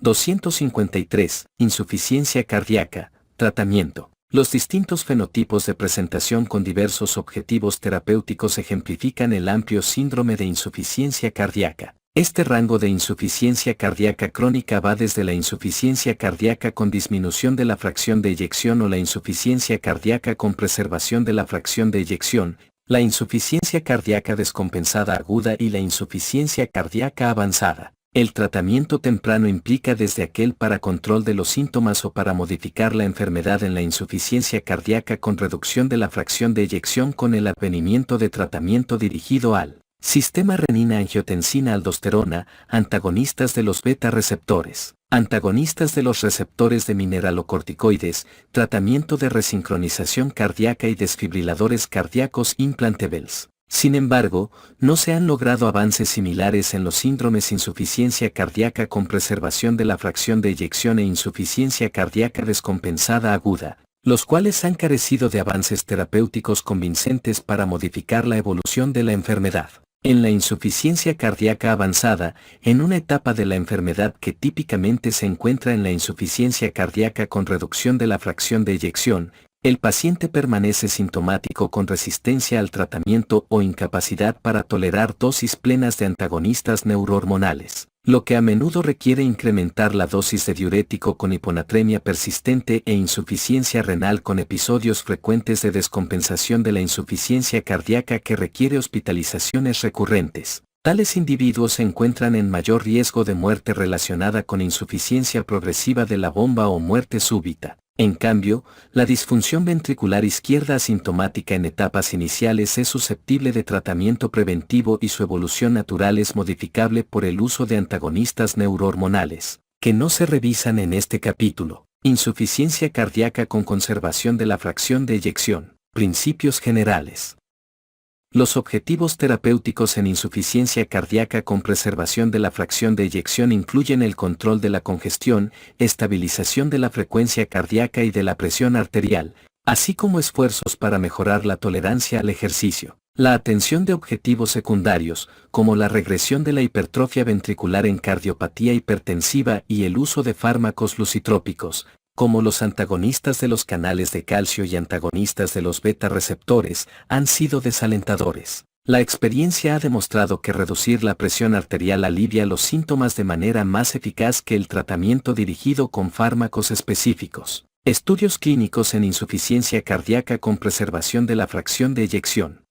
253. Insuficiencia cardíaca. Tratamiento. Los distintos fenotipos de presentación con diversos objetivos terapéuticos ejemplifican el amplio síndrome de insuficiencia cardíaca. Este rango de insuficiencia cardíaca crónica va desde la insuficiencia cardíaca con disminución de la fracción de eyección o la insuficiencia cardíaca con preservación de la fracción de eyección, la insuficiencia cardíaca descompensada aguda y la insuficiencia cardíaca avanzada. El tratamiento temprano implica desde aquel para control de los síntomas o para modificar la enfermedad en la insuficiencia cardíaca con reducción de la fracción de eyección con el advenimiento de tratamiento dirigido al sistema renina-angiotensina-aldosterona, antagonistas de los beta receptores, antagonistas de los receptores de mineralocorticoides, tratamiento de resincronización cardíaca y desfibriladores cardíacos implantables. Sin embargo, no se han logrado avances similares en los síndromes insuficiencia cardíaca con preservación de la fracción de eyección e insuficiencia cardíaca descompensada aguda, los cuales han carecido de avances terapéuticos convincentes para modificar la evolución de la enfermedad. En la insuficiencia cardíaca avanzada, en una etapa de la enfermedad que típicamente se encuentra en la insuficiencia cardíaca con reducción de la fracción de eyección, el paciente permanece sintomático con resistencia al tratamiento o incapacidad para tolerar dosis plenas de antagonistas neurohormonales, lo que a menudo requiere incrementar la dosis de diurético con hiponatremia persistente e insuficiencia renal con episodios frecuentes de descompensación de la insuficiencia cardíaca que requiere hospitalizaciones recurrentes. Tales individuos se encuentran en mayor riesgo de muerte relacionada con insuficiencia progresiva de la bomba o muerte súbita. En cambio, la disfunción ventricular izquierda asintomática en etapas iniciales es susceptible de tratamiento preventivo y su evolución natural es modificable por el uso de antagonistas neurohormonales, que no se revisan en este capítulo. Insuficiencia cardíaca con conservación de la fracción de eyección. Principios generales. Los objetivos terapéuticos en insuficiencia cardíaca con preservación de la fracción de eyección incluyen el control de la congestión, estabilización de la frecuencia cardíaca y de la presión arterial, así como esfuerzos para mejorar la tolerancia al ejercicio. La atención de objetivos secundarios, como la regresión de la hipertrofia ventricular en cardiopatía hipertensiva y el uso de fármacos lucitrópicos, como los antagonistas de los canales de calcio y antagonistas de los beta receptores, han sido desalentadores. La experiencia ha demostrado que reducir la presión arterial alivia los síntomas de manera más eficaz que el tratamiento dirigido con fármacos específicos. Estudios clínicos en insuficiencia cardíaca con preservación de la fracción de eyección.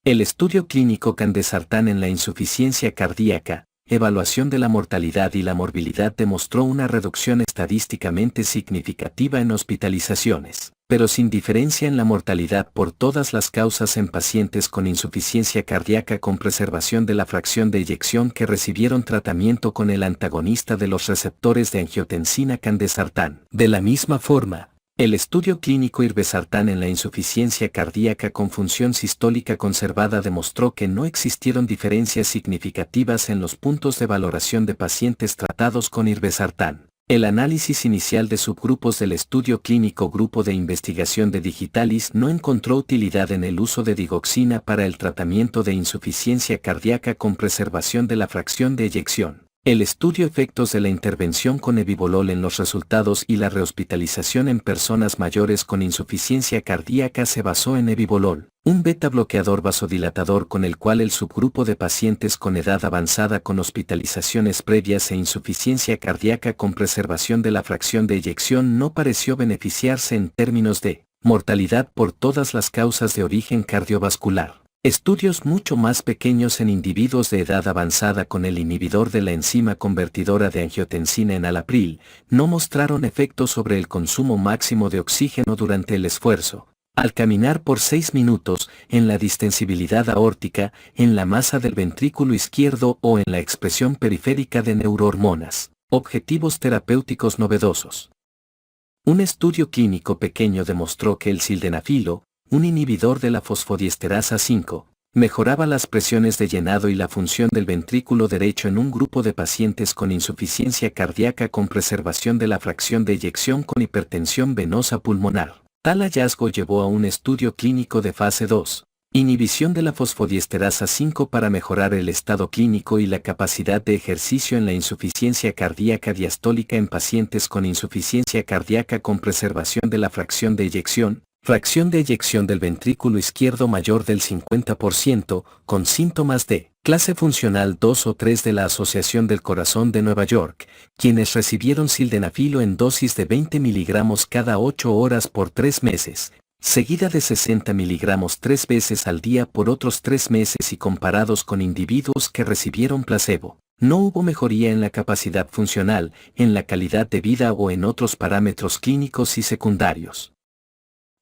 El estudio clínico Candesartán en la insuficiencia cardíaca, evaluación de la mortalidad y la morbilidad demostró una reducción estadísticamente significativa en hospitalizaciones, pero sin diferencia en la mortalidad por todas las causas en pacientes con insuficiencia cardíaca con preservación de la fracción de eyección que recibieron tratamiento con el antagonista de los receptores de angiotensina Candesartán. De la misma forma, el estudio clínico Irbesartán en la insuficiencia cardíaca con función sistólica conservada demostró que no existieron diferencias significativas en los puntos de valoración de pacientes tratados con Irbesartán. El análisis inicial de subgrupos del estudio clínico Grupo de Investigación de Digitalis no encontró utilidad en el uso de digoxina para el tratamiento de insuficiencia cardíaca con preservación de la fracción de eyección. El estudio efectos de la intervención con evibolol en los resultados y la rehospitalización en personas mayores con insuficiencia cardíaca se basó en evibolol, un beta bloqueador vasodilatador con el cual el subgrupo de pacientes con edad avanzada con hospitalizaciones previas e insuficiencia cardíaca con preservación de la fracción de eyección no pareció beneficiarse en términos de mortalidad por todas las causas de origen cardiovascular. Estudios mucho más pequeños en individuos de edad avanzada con el inhibidor de la enzima convertidora de angiotensina en enalapril no mostraron efectos sobre el consumo máximo de oxígeno durante el esfuerzo, al caminar por 6 minutos, en la distensibilidad aórtica, en la masa del ventrículo izquierdo o en la expresión periférica de neurohormonas. Objetivos terapéuticos novedosos. Un estudio clínico pequeño demostró que el sildenafilo, un inhibidor de la fosfodiesterasa 5, mejoraba las presiones de llenado y la función del ventrículo derecho en un grupo de pacientes con insuficiencia cardíaca con preservación de la fracción de eyección con hipertensión venosa pulmonar. Tal hallazgo llevó a un estudio clínico de fase 2, Inhibición de la fosfodiesterasa 5 para mejorar el estado clínico y la capacidad de ejercicio en la insuficiencia cardíaca diastólica en pacientes con insuficiencia cardíaca con preservación de la fracción de eyección del ventrículo izquierdo mayor del 50%, con síntomas de clase funcional 2 o 3 de la Asociación del Corazón de Nueva York, quienes recibieron sildenafilo en dosis de 20 miligramos cada 8 horas por 3 meses, seguida de 60 miligramos 3 veces al día por otros 3 meses y comparados con individuos que recibieron placebo. No hubo mejoría en la capacidad funcional, en la calidad de vida o en otros parámetros clínicos y secundarios.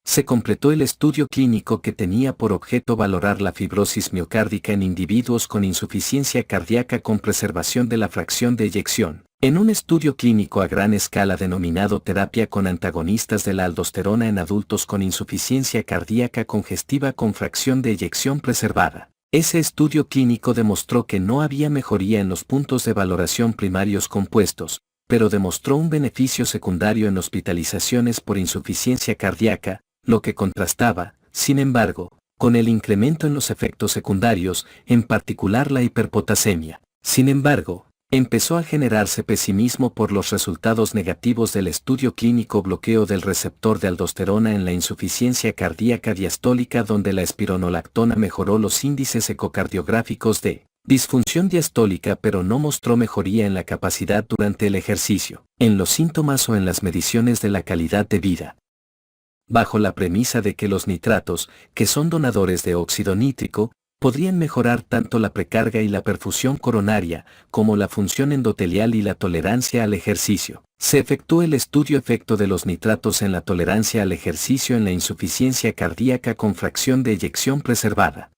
Se completó el estudio clínico que tenía por objeto valorar la fibrosis miocárdica en individuos con insuficiencia cardíaca con preservación de la fracción de eyección, en un estudio clínico a gran escala denominado terapia con antagonistas de la aldosterona en adultos con insuficiencia cardíaca congestiva con fracción de eyección preservada. Ese estudio clínico demostró que no había mejoría en los puntos de valoración primarios compuestos, pero demostró un beneficio secundario en hospitalizaciones por insuficiencia cardíaca, lo que contrastaba, sin embargo, con el incremento en los efectos secundarios, en particular la hiperpotasemia. Sin embargo, empezó a generarse pesimismo por los resultados negativos del estudio clínico bloqueo del receptor de aldosterona en la insuficiencia cardíaca diastólica donde la espironolactona mejoró los índices ecocardiográficos de disfunción diastólica pero no mostró mejoría en la capacidad durante el ejercicio, en los síntomas o en las mediciones de la calidad de vida. Bajo la premisa de que los nitratos, que son donadores de óxido nítrico, podrían mejorar tanto la precarga y la perfusión coronaria, como la función endotelial y la tolerancia al ejercicio. Se efectuó el estudio efecto de los nitratos en la tolerancia al ejercicio en la insuficiencia cardíaca con fracción de eyección preservada.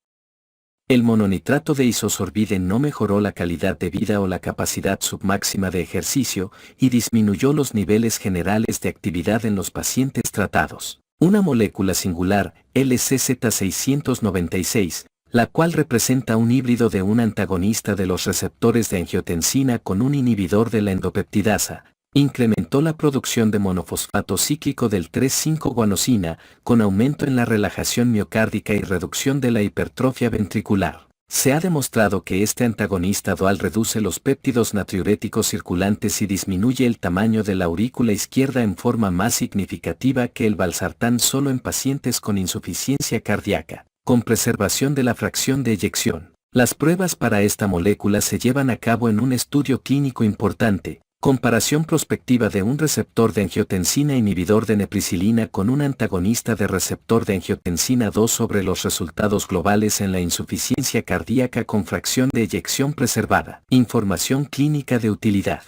El mononitrato de isosorbide no mejoró la calidad de vida o la capacidad submáxima de ejercicio y disminuyó los niveles generales de actividad en los pacientes tratados. Una molécula singular, LCZ696, la cual representa un híbrido de un antagonista de los receptores de angiotensina con un inhibidor de la endopeptidasa, incrementó la producción de monofosfato cíclico del 3,5-guanosina, con aumento en la relajación miocárdica y reducción de la hipertrofia ventricular. Se ha demostrado que este antagonista dual reduce los péptidos natriuréticos circulantes y disminuye el tamaño de la aurícula izquierda en forma más significativa que el valsartán solo en pacientes con insuficiencia cardíaca, con preservación de la fracción de eyección. Las pruebas para esta molécula se llevan a cabo en un estudio clínico importante, comparación prospectiva de un receptor de angiotensina inhibidor de nepricilina con un antagonista de receptor de angiotensina 2 sobre los resultados globales en la insuficiencia cardíaca con fracción de eyección preservada. Información clínica de utilidad.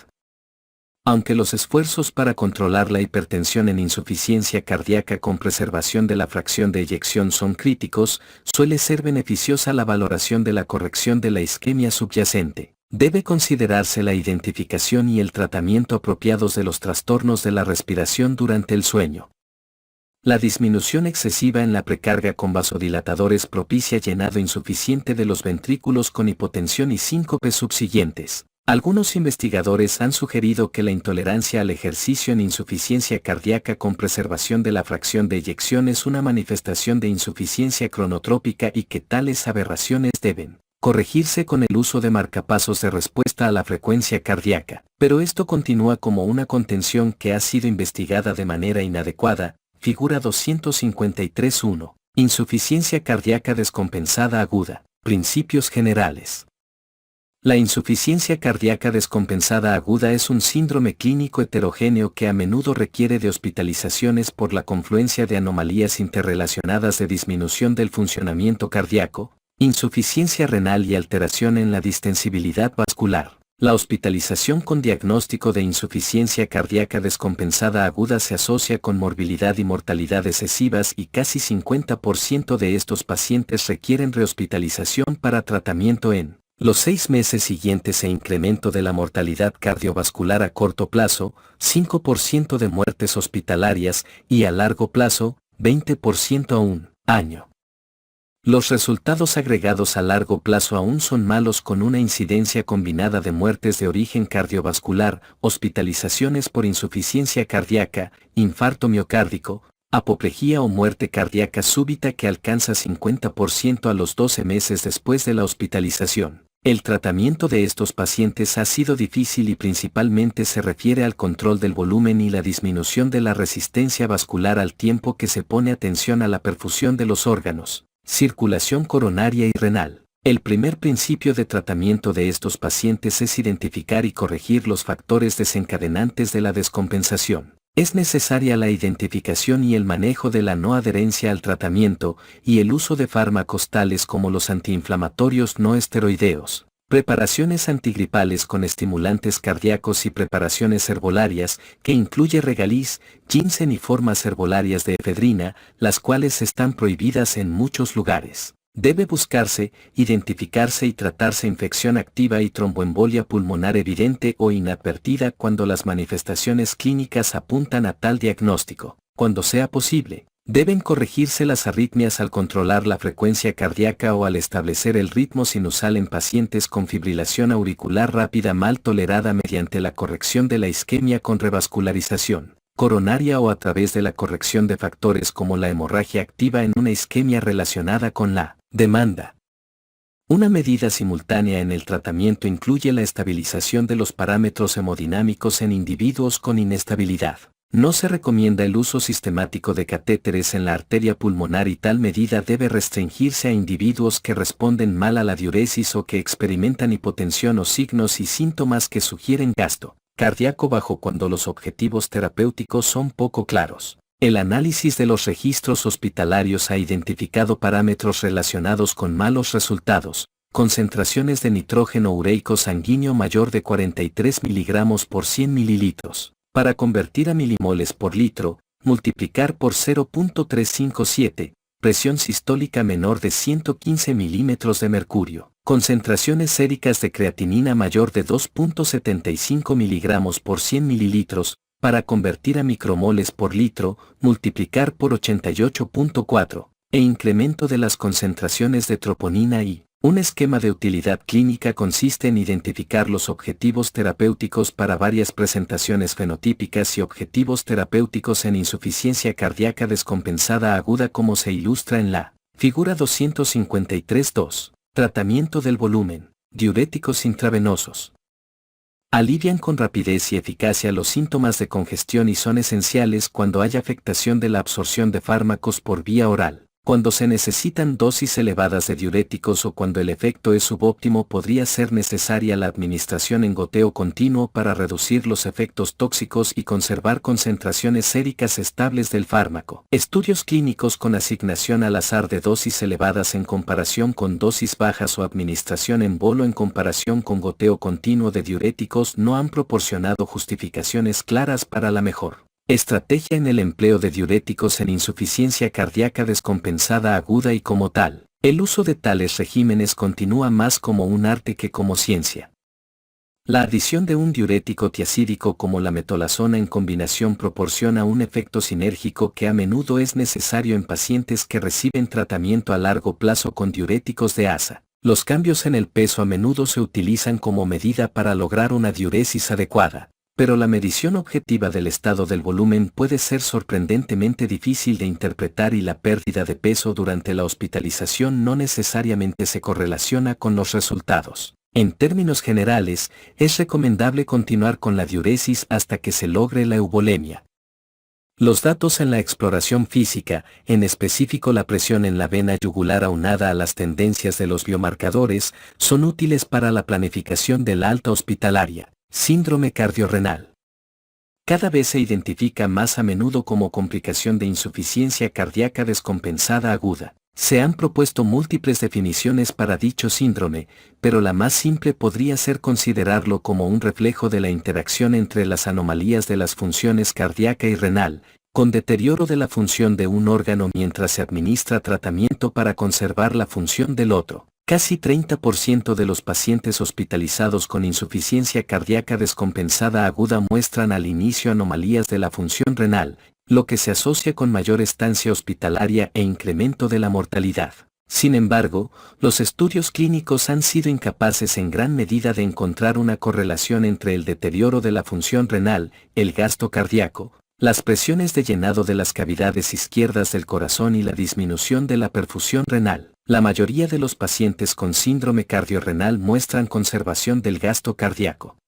Aunque los esfuerzos para controlar la hipertensión en insuficiencia cardíaca con preservación de la fracción de eyección son críticos, suele ser beneficiosa la valoración de la corrección de la isquemia subyacente. Debe considerarse la identificación y el tratamiento apropiados de los trastornos de la respiración durante el sueño. La disminución excesiva en la precarga con vasodilatadores propicia llenado insuficiente de los ventrículos con hipotensión y síncope subsiguientes. Algunos investigadores han sugerido que la intolerancia al ejercicio en insuficiencia cardíaca con preservación de la fracción de eyección es una manifestación de insuficiencia cronotrópica y que tales aberraciones deben corregirse con el uso de marcapasos de respuesta a la frecuencia cardíaca, pero esto continúa como una contención que ha sido investigada de manera inadecuada. Figura 253.1. Insuficiencia cardíaca descompensada aguda. Principios generales. La insuficiencia cardíaca descompensada aguda es un síndrome clínico heterogéneo que a menudo requiere de hospitalizaciones por la confluencia de anomalías interrelacionadas de disminución del funcionamiento cardíaco, insuficiencia renal y alteración en la distensibilidad vascular. La hospitalización con diagnóstico de insuficiencia cardíaca descompensada aguda se asocia con morbilidad y mortalidad excesivas y casi 50% de estos pacientes requieren rehospitalización para tratamiento en los 6 meses siguientes e incremento de la mortalidad cardiovascular a corto plazo, 5% de muertes hospitalarias y a largo plazo, 20% a un año. Los resultados agregados a largo plazo aún son malos con una incidencia combinada de muertes de origen cardiovascular, hospitalizaciones por insuficiencia cardíaca, infarto miocárdico, Apoplejía o muerte cardíaca súbita que alcanza 50% a los 12 meses después de la hospitalización. El tratamiento de estos pacientes ha sido difícil y principalmente se refiere al control del volumen y la disminución de la resistencia vascular al tiempo que se pone atención a la perfusión de los órganos, circulación coronaria y renal. El primer principio de tratamiento de estos pacientes es identificar y corregir los factores desencadenantes de la descompensación. Es necesaria la identificación y el manejo de la no adherencia al tratamiento y el uso de fármacos tales como los antiinflamatorios no esteroideos, preparaciones antigripales con estimulantes cardíacos y preparaciones herbolarias que incluye regaliz, ginseng y formas herbolarias de efedrina, las cuales están prohibidas en muchos lugares. Debe buscarse, identificarse y tratarse infección activa y tromboembolia pulmonar evidente o inadvertida cuando las manifestaciones clínicas apuntan a tal diagnóstico. Cuando sea posible, deben corregirse las arritmias al controlar la frecuencia cardíaca o al establecer el ritmo sinusal en pacientes con fibrilación auricular rápida mal tolerada mediante la corrección de la isquemia con revascularización coronaria o a través de la corrección de factores como la hemorragia activa en una isquemia relacionada con la demanda. Una medida simultánea en el tratamiento incluye la estabilización de los parámetros hemodinámicos en individuos con inestabilidad. No se recomienda el uso sistemático de catéteres en la arteria pulmonar y tal medida debe restringirse a individuos que responden mal a la diuresis o que experimentan hipotensión o signos y síntomas que sugieren gasto cardíaco bajo cuando los objetivos terapéuticos son poco claros. El análisis de los registros hospitalarios ha identificado parámetros relacionados con malos resultados, concentraciones de nitrógeno ureico sanguíneo mayor de 43 miligramos por 100 mililitros. Para convertir a milimoles por litro, multiplicar por 0.357, presión sistólica menor de 115 milímetros de mercurio. Concentraciones séricas de creatinina mayor de 2.75 miligramos por 100 mililitros, para convertir a micromoles por litro, multiplicar por 88.4, e incremento de las concentraciones de troponina y. Un esquema de utilidad clínica consiste en identificar los objetivos terapéuticos para varias presentaciones fenotípicas y objetivos terapéuticos en insuficiencia cardíaca descompensada aguda como se ilustra en la figura 253.2. Tratamiento del volumen. Diuréticos intravenosos. Alivian con rapidez y eficacia los síntomas de congestión y son esenciales cuando hay afectación de la absorción de fármacos por vía oral. Cuando se necesitan dosis elevadas de diuréticos o cuando el efecto es subóptimo podría ser necesaria la administración en goteo continuo para reducir los efectos tóxicos y conservar concentraciones séricas estables del fármaco. Estudios clínicos con asignación al azar de dosis elevadas en comparación con dosis bajas o administración en bolo en comparación con goteo continuo de diuréticos no han proporcionado justificaciones claras para la mejor estrategia en el empleo de diuréticos en insuficiencia cardíaca descompensada aguda y como tal, el uso de tales regímenes continúa más como un arte que como ciencia. La adición de un diurético tiazídico como la metolazona en combinación proporciona un efecto sinérgico que a menudo es necesario en pacientes que reciben tratamiento a largo plazo con diuréticos de asa. Los cambios en el peso a menudo se utilizan como medida para lograr una diuresis adecuada. Pero la medición objetiva del estado del volumen puede ser sorprendentemente difícil de interpretar y la pérdida de peso durante la hospitalización no necesariamente se correlaciona con los resultados. En términos generales, es recomendable continuar con la diuresis hasta que se logre la eubolemia. Los datos en la exploración física, en específico la presión en la vena yugular aunada a las tendencias de los biomarcadores, son útiles para la planificación de la alta hospitalaria. Síndrome cardiorrenal. Cada vez se identifica más a menudo como complicación de insuficiencia cardíaca descompensada aguda. Se han propuesto múltiples definiciones para dicho síndrome, pero la más simple podría ser considerarlo como un reflejo de la interacción entre las anomalías de las funciones cardíaca y renal, con deterioro de la función de un órgano mientras se administra tratamiento para conservar la función del otro. Casi 30% de los pacientes hospitalizados con insuficiencia cardíaca descompensada aguda muestran al inicio anomalías de la función renal, lo que se asocia con mayor estancia hospitalaria e incremento de la mortalidad. Sin embargo, los estudios clínicos han sido incapaces en gran medida de encontrar una correlación entre el deterioro de la función renal, el gasto cardíaco, Las presiones de llenado de las cavidades izquierdas del corazón y la disminución de la perfusión renal. La mayoría de los pacientes con síndrome cardiorrenal muestran conservación del gasto cardíaco.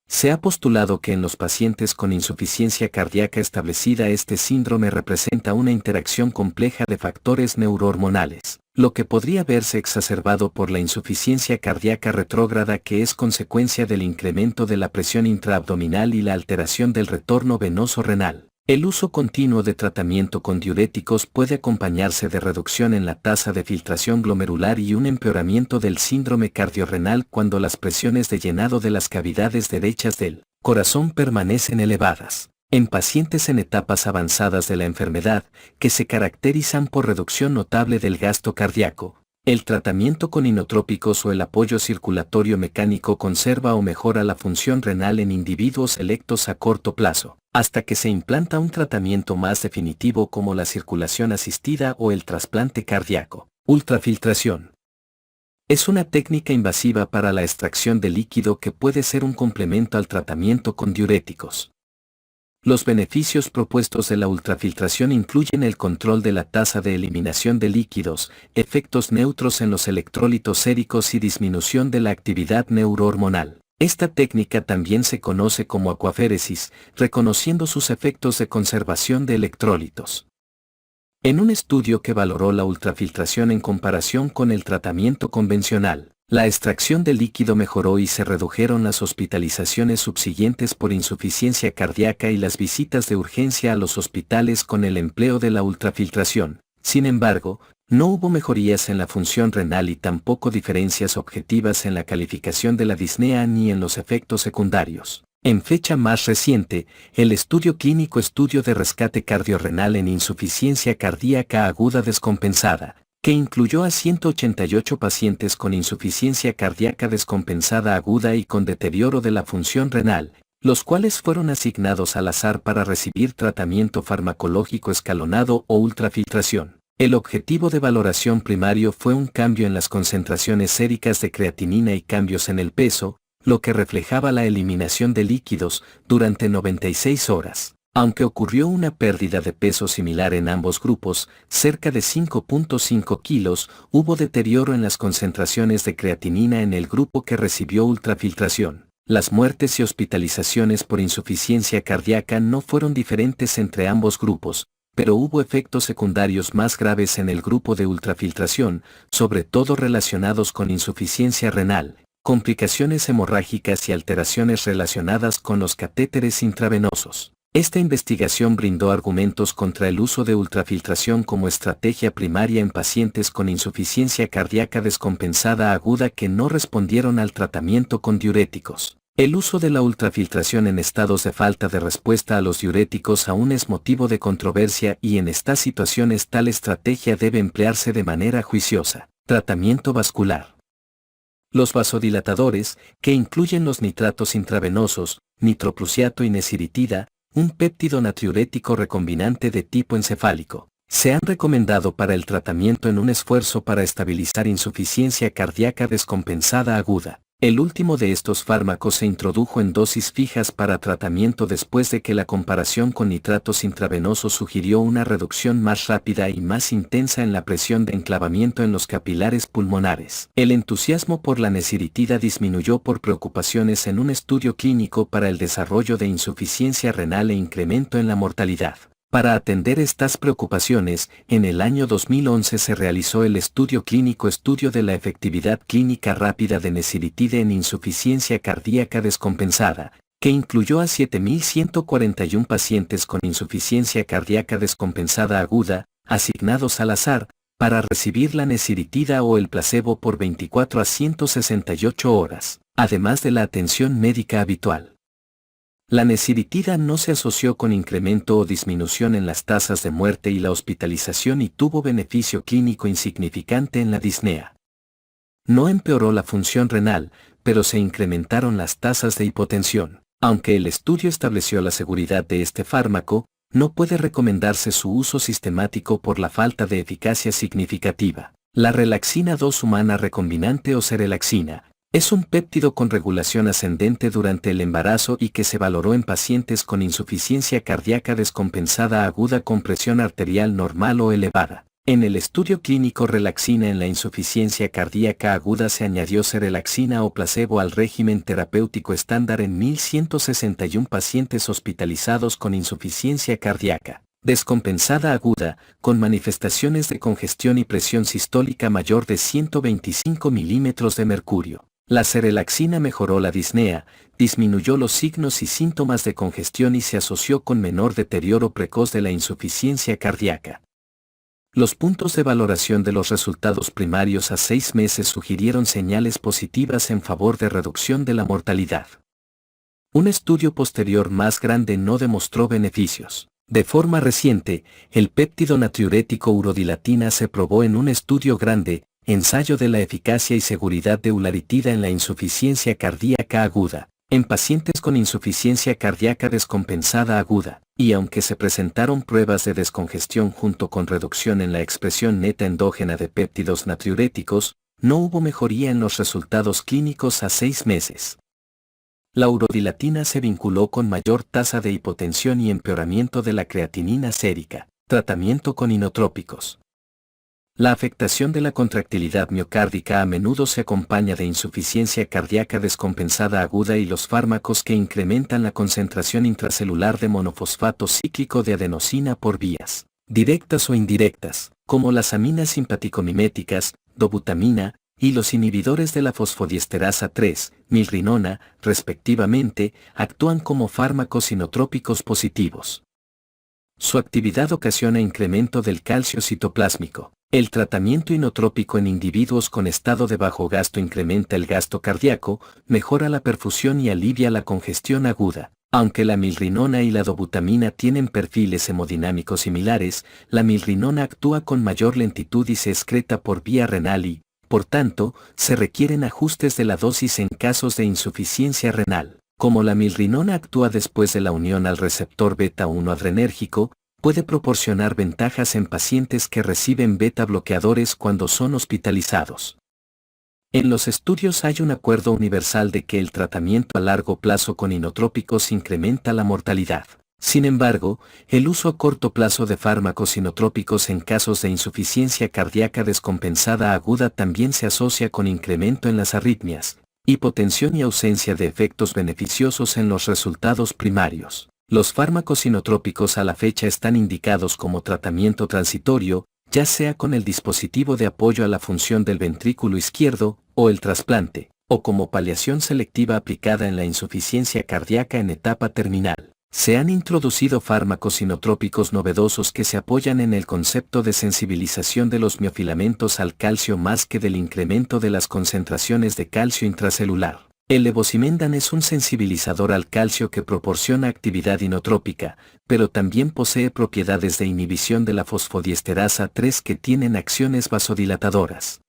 Se ha postulado que en los pacientes con insuficiencia cardíaca establecida este síndrome representa una interacción compleja de factores neurohormonales, lo que podría verse exacerbado por la insuficiencia cardíaca retrógrada que es consecuencia del incremento de la presión intraabdominal y la alteración del retorno venoso renal. El uso continuo de tratamiento con diuréticos puede acompañarse de reducción en la tasa de filtración glomerular y un empeoramiento del síndrome cardiorrenal cuando las presiones de llenado de las cavidades derechas del corazón permanecen elevadas. En pacientes en etapas avanzadas de la enfermedad, que se caracterizan por reducción notable del gasto cardíaco, el tratamiento con inotrópicos o el apoyo circulatorio mecánico conserva o mejora la función renal en individuos electos a corto plazo, hasta que se implanta un tratamiento más definitivo como la circulación asistida o el trasplante cardíaco. Ultrafiltración. Es una técnica invasiva para la extracción de líquido que puede ser un complemento al tratamiento con diuréticos. Los beneficios propuestos de la ultrafiltración incluyen el control de la tasa de eliminación de líquidos, efectos neutros en los electrolitos séricos y disminución de la actividad neurohormonal. Esta técnica también se conoce como aquaféresis, reconociendo sus efectos de conservación de electrólitos. En un estudio que valoró la ultrafiltración en comparación con el tratamiento convencional, la extracción de líquido mejoró y se redujeron las hospitalizaciones subsiguientes por insuficiencia cardíaca y las visitas de urgencia a los hospitales con el empleo de la ultrafiltración. Sin embargo, no hubo mejorías en la función renal y tampoco diferencias objetivas en la calificación de la disnea ni en los efectos secundarios. En fecha más reciente, el estudio clínico Estudio de Rescate Cardiorrenal en Insuficiencia Cardíaca Aguda Descompensada, que incluyó a 188 pacientes con insuficiencia cardíaca descompensada aguda y con deterioro de la función renal, los cuales fueron asignados al azar para recibir tratamiento farmacológico escalonado o ultrafiltración. El objetivo de valoración primario fue un cambio en las concentraciones séricas de creatinina y cambios en el peso, lo que reflejaba la eliminación de líquidos durante 96 horas. Aunque ocurrió una pérdida de peso similar en ambos grupos, cerca de 5.5 kilos, hubo deterioro en las concentraciones de creatinina en el grupo que recibió ultrafiltración. Las muertes y hospitalizaciones por insuficiencia cardíaca no fueron diferentes entre ambos grupos, pero hubo efectos secundarios más graves en el grupo de ultrafiltración, sobre todo relacionados con insuficiencia renal, complicaciones hemorrágicas y alteraciones relacionadas con los catéteres intravenosos. Esta investigación brindó argumentos contra el uso de ultrafiltración como estrategia primaria en pacientes con insuficiencia cardíaca descompensada aguda que no respondieron al tratamiento con diuréticos. El uso de la ultrafiltración en estados de falta de respuesta a los diuréticos aún es motivo de controversia y en estas situaciones tal estrategia debe emplearse de manera juiciosa. Tratamiento vascular. Los vasodilatadores, que incluyen los nitratos intravenosos, nitroprusiato y nesiritida, un péptido natriurético recombinante de tipo encefálico, se han recomendado para el tratamiento en un esfuerzo para estabilizar insuficiencia cardíaca descompensada aguda. El último de estos fármacos se introdujo en dosis fijas para tratamiento después de que la comparación con nitratos intravenosos sugirió una reducción más rápida y más intensa en la presión de enclavamiento en los capilares pulmonares. El entusiasmo por la nesiritida disminuyó por preocupaciones en un estudio clínico para el desarrollo de insuficiencia renal e incremento en la mortalidad. Para atender estas preocupaciones, en el año 2011 se realizó el estudio clínico Estudio de la efectividad clínica rápida de nesiritida en insuficiencia cardíaca descompensada, que incluyó a 7.141 pacientes con insuficiencia cardíaca descompensada aguda, asignados al azar, para recibir la nesiritida o el placebo por 24 a 168 horas, además de la atención médica habitual. La nesiritida no se asoció con incremento o disminución en las tasas de muerte y la hospitalización y tuvo beneficio clínico insignificante en la disnea. No empeoró la función renal, pero se incrementaron las tasas de hipotensión. Aunque el estudio estableció la seguridad de este fármaco, no puede recomendarse su uso sistemático por la falta de eficacia significativa. La relaxina 2 humana recombinante o serelaxina, Es un péptido con regulación ascendente durante el embarazo y que se valoró en pacientes con insuficiencia cardíaca descompensada aguda con presión arterial normal o elevada. En el estudio clínico relaxina en la insuficiencia cardíaca aguda se añadió serelaxina o placebo al régimen terapéutico estándar en 1.161 pacientes hospitalizados con insuficiencia cardíaca descompensada aguda, con manifestaciones de congestión y presión sistólica mayor de 125 milímetros de mercurio. La serelaxina mejoró la disnea, disminuyó los signos y síntomas de congestión y se asoció con menor deterioro precoz de la insuficiencia cardíaca. Los puntos de valoración de los resultados primarios a 6 meses sugirieron señales positivas en favor de reducción de la mortalidad. Un estudio posterior más grande no demostró beneficios. De forma reciente, el péptido natriurético urodilatina se probó en un estudio grande, ensayo de la eficacia y seguridad de ularitida en la insuficiencia cardíaca aguda, en pacientes con insuficiencia cardíaca descompensada aguda, y aunque se presentaron pruebas de descongestión junto con reducción en la expresión neta endógena de péptidos natriuréticos, no hubo mejoría en los resultados clínicos a 6 meses. La urodilatina se vinculó con mayor tasa de hipotensión y empeoramiento de la creatinina sérica, tratamiento con inotrópicos. La afectación de la contractilidad miocárdica a menudo se acompaña de insuficiencia cardíaca descompensada aguda y los fármacos que incrementan la concentración intracelular de monofosfato cíclico de adenosina por vías directas o indirectas, como las aminas simpaticomiméticas, dobutamina, y los inhibidores de la fosfodiesterasa 3, milrinona, respectivamente, actúan como fármacos inotrópicos positivos. Su actividad ocasiona incremento del calcio citoplásmico. El tratamiento inotrópico en individuos con estado de bajo gasto incrementa el gasto cardíaco, mejora la perfusión y alivia la congestión aguda. Aunque la milrinona y la dobutamina tienen perfiles hemodinámicos similares, la milrinona actúa con mayor lentitud y se excreta por vía renal y, por tanto, se requieren ajustes de la dosis en casos de insuficiencia renal. Como la milrinona actúa después de la unión al receptor beta-1 adrenérgico, puede proporcionar ventajas en pacientes que reciben beta bloqueadores cuando son hospitalizados. En los estudios hay un acuerdo universal de que el tratamiento a largo plazo con inotrópicos incrementa la mortalidad. Sin embargo, el uso a corto plazo de fármacos inotrópicos en casos de insuficiencia cardíaca descompensada aguda también se asocia con incremento en las arritmias, hipotensión y ausencia de efectos beneficiosos en los resultados primarios. Los fármacos inotrópicos a la fecha están indicados como tratamiento transitorio, ya sea con el dispositivo de apoyo a la función del ventrículo izquierdo, o el trasplante, o como paliación selectiva aplicada en la insuficiencia cardíaca en etapa terminal. Se han introducido fármacos inotrópicos novedosos que se apoyan en el concepto de sensibilización de los miofilamentos al calcio más que del incremento de las concentraciones de calcio intracelular. El levosimendan es un sensibilizador al calcio que proporciona actividad inotrópica, pero también posee propiedades de inhibición de la fosfodiesterasa 3 que tienen acciones vasodilatadoras.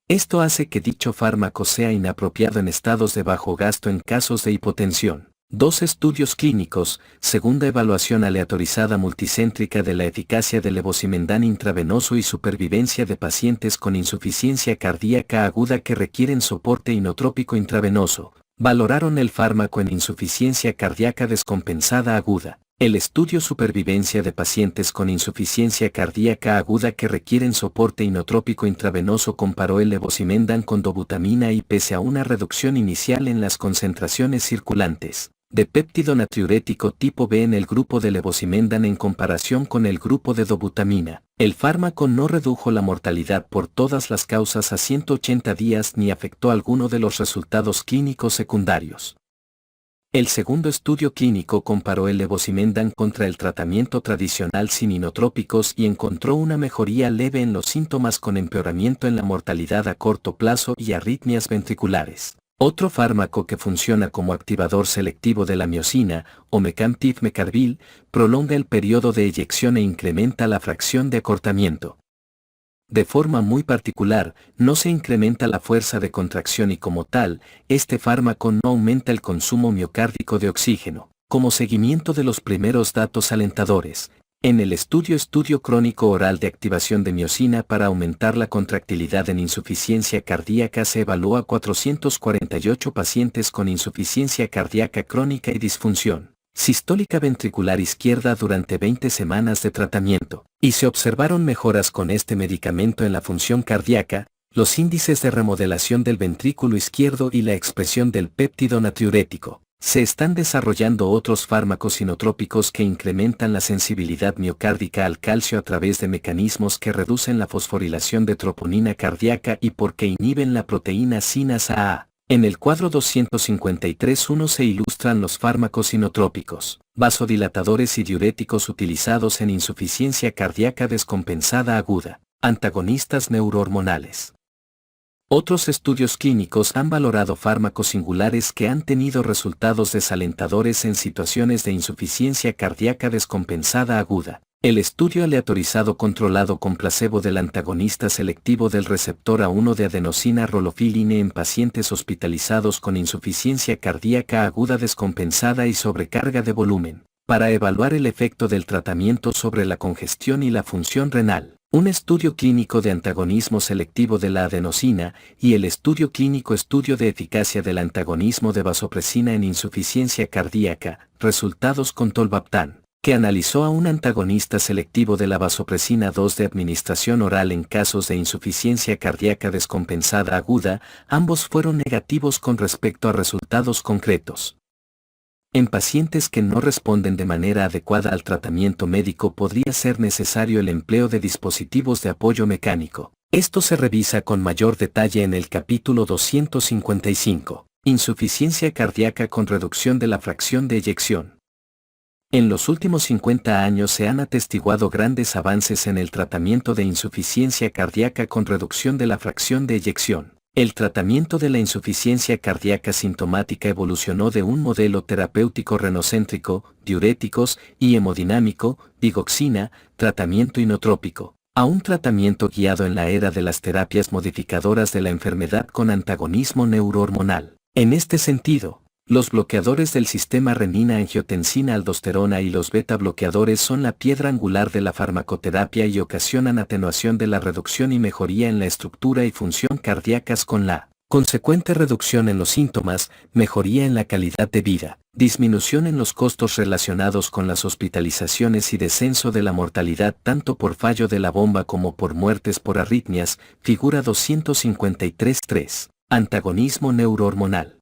Esto hace que dicho fármaco sea inapropiado en estados de bajo gasto en casos de hipotensión. 2 estudios clínicos, segunda evaluación aleatorizada multicéntrica de la eficacia del levosimendan intravenoso y supervivencia de pacientes con insuficiencia cardíaca aguda que requieren soporte inotrópico intravenoso, valoraron el fármaco en insuficiencia cardíaca descompensada aguda. El estudio supervivencia de pacientes con insuficiencia cardíaca aguda que requieren soporte inotrópico intravenoso comparó el levosimendan con dobutamina y pese a una reducción inicial en las concentraciones circulantes de péptido natriurético tipo B en el grupo de levosimendan en comparación con el grupo de dobutamina, el fármaco no redujo la mortalidad por todas las causas a 180 días ni afectó alguno de los resultados clínicos secundarios. El segundo estudio clínico comparó el levosimendan contra el tratamiento tradicional sin inotrópicos y encontró una mejoría leve en los síntomas con empeoramiento en la mortalidad a corto plazo y arritmias ventriculares. Otro fármaco que funciona como activador selectivo de la miosina, omecamtiv mecarbil, prolonga el periodo de eyección e incrementa la fracción de acortamiento. De forma muy particular, no se incrementa la fuerza de contracción y como tal, este fármaco no aumenta el consumo miocárdico de oxígeno. Como seguimiento de los primeros datos alentadores, En el estudio crónico oral de activación de miosina para aumentar la contractilidad en insuficiencia cardíaca se evaluó a 448 pacientes con insuficiencia cardíaca crónica y disfunción sistólica ventricular izquierda durante 20 semanas de tratamiento, y se observaron mejoras con este medicamento en la función cardíaca, los índices de remodelación del ventrículo izquierdo y la expresión del péptido natriurético. Se están desarrollando otros fármacos inotrópicos que incrementan la sensibilidad miocárdica al calcio a través de mecanismos que reducen la fosforilación de troponina cardíaca y porque inhiben la proteína sinasa A. En el cuadro 253.1 se ilustran los fármacos inotrópicos, vasodilatadores y diuréticos utilizados en insuficiencia cardíaca descompensada aguda, antagonistas neurohormonales. Otros estudios clínicos han valorado fármacos singulares que han tenido resultados desalentadores en situaciones de insuficiencia cardíaca descompensada aguda. El estudio aleatorizado controlado con placebo del antagonista selectivo del receptor A1 de adenosina rolofiline en pacientes hospitalizados con insuficiencia cardíaca aguda descompensada y sobrecarga de volumen, para evaluar el efecto del tratamiento sobre la congestión y la función renal. Un estudio clínico de antagonismo selectivo de la adenosina y el estudio clínico estudio de eficacia del antagonismo de vasopresina en insuficiencia cardíaca, resultados con tolvaptan, que analizó a un antagonista selectivo de la vasopresina 2 de administración oral en casos de insuficiencia cardíaca descompensada aguda, ambos fueron negativos con respecto a resultados concretos. En pacientes que no responden de manera adecuada al tratamiento médico podría ser necesario el empleo de dispositivos de apoyo mecánico. Esto se revisa con mayor detalle en el capítulo 255. Insuficiencia cardíaca con reducción de la fracción de eyección. En los últimos 50 años se han atestiguado grandes avances en el tratamiento de insuficiencia cardíaca con reducción de la fracción de eyección. El tratamiento de la insuficiencia cardíaca sintomática evolucionó de un modelo terapéutico renocéntrico, diuréticos y hemodinámico, digoxina, tratamiento inotrópico, a un tratamiento guiado en la era de las terapias modificadoras de la enfermedad con antagonismo neurohormonal. En este sentido, los bloqueadores del sistema renina-angiotensina-aldosterona y los beta-bloqueadores son la piedra angular de la farmacoterapia y ocasionan atenuación de la reducción y mejoría en la estructura y función cardíacas con la consecuente reducción en los síntomas, mejoría en la calidad de vida, disminución en los costos relacionados con las hospitalizaciones y descenso de la mortalidad tanto por fallo de la bomba como por muertes por arritmias, figura 253.3. Antagonismo neurohormonal.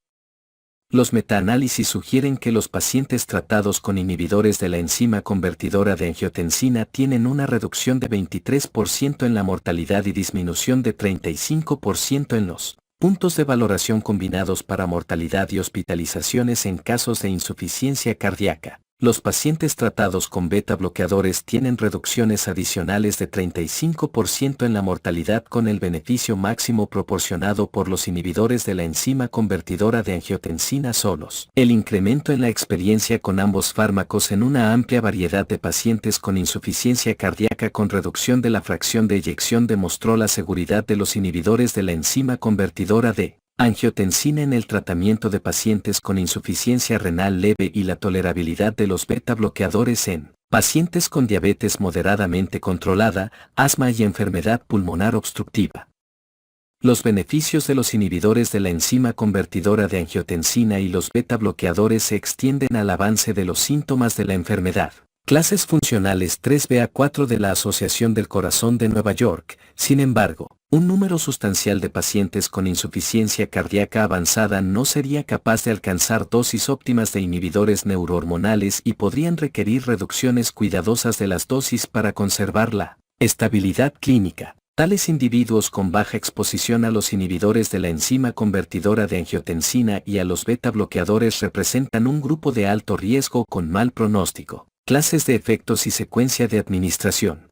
Los metaanálisis sugieren que los pacientes tratados con inhibidores de la enzima convertidora de angiotensina tienen una reducción de 23% en la mortalidad y disminución de 35% en los puntos de valoración combinados para mortalidad y hospitalizaciones en casos de insuficiencia cardíaca. Los pacientes tratados con beta-bloqueadores tienen reducciones adicionales de 35% en la mortalidad con el beneficio máximo proporcionado por los inhibidores de la enzima convertidora de angiotensina solos. El incremento en la experiencia con ambos fármacos en una amplia variedad de pacientes con insuficiencia cardíaca con reducción de la fracción de eyección demostró la seguridad de los inhibidores de la enzima convertidora de angiotensina en el tratamiento de pacientes con insuficiencia renal leve y la tolerabilidad de los beta-bloqueadores en pacientes con diabetes moderadamente controlada, asma y enfermedad pulmonar obstructiva. Los beneficios de los inhibidores de la enzima convertidora de angiotensina y los beta-bloqueadores se extienden al avance de los síntomas de la enfermedad. Clases funcionales 3B a 4 de la Asociación del Corazón de Nueva York. Sin embargo, un número sustancial de pacientes con insuficiencia cardíaca avanzada no sería capaz de alcanzar dosis óptimas de inhibidores neurohormonales y podrían requerir reducciones cuidadosas de las dosis para conservar la estabilidad clínica. Tales individuos con baja exposición a los inhibidores de la enzima convertidora de angiotensina y a los beta-bloqueadores representan un grupo de alto riesgo con mal pronóstico. Clases de efectos y secuencia de administración.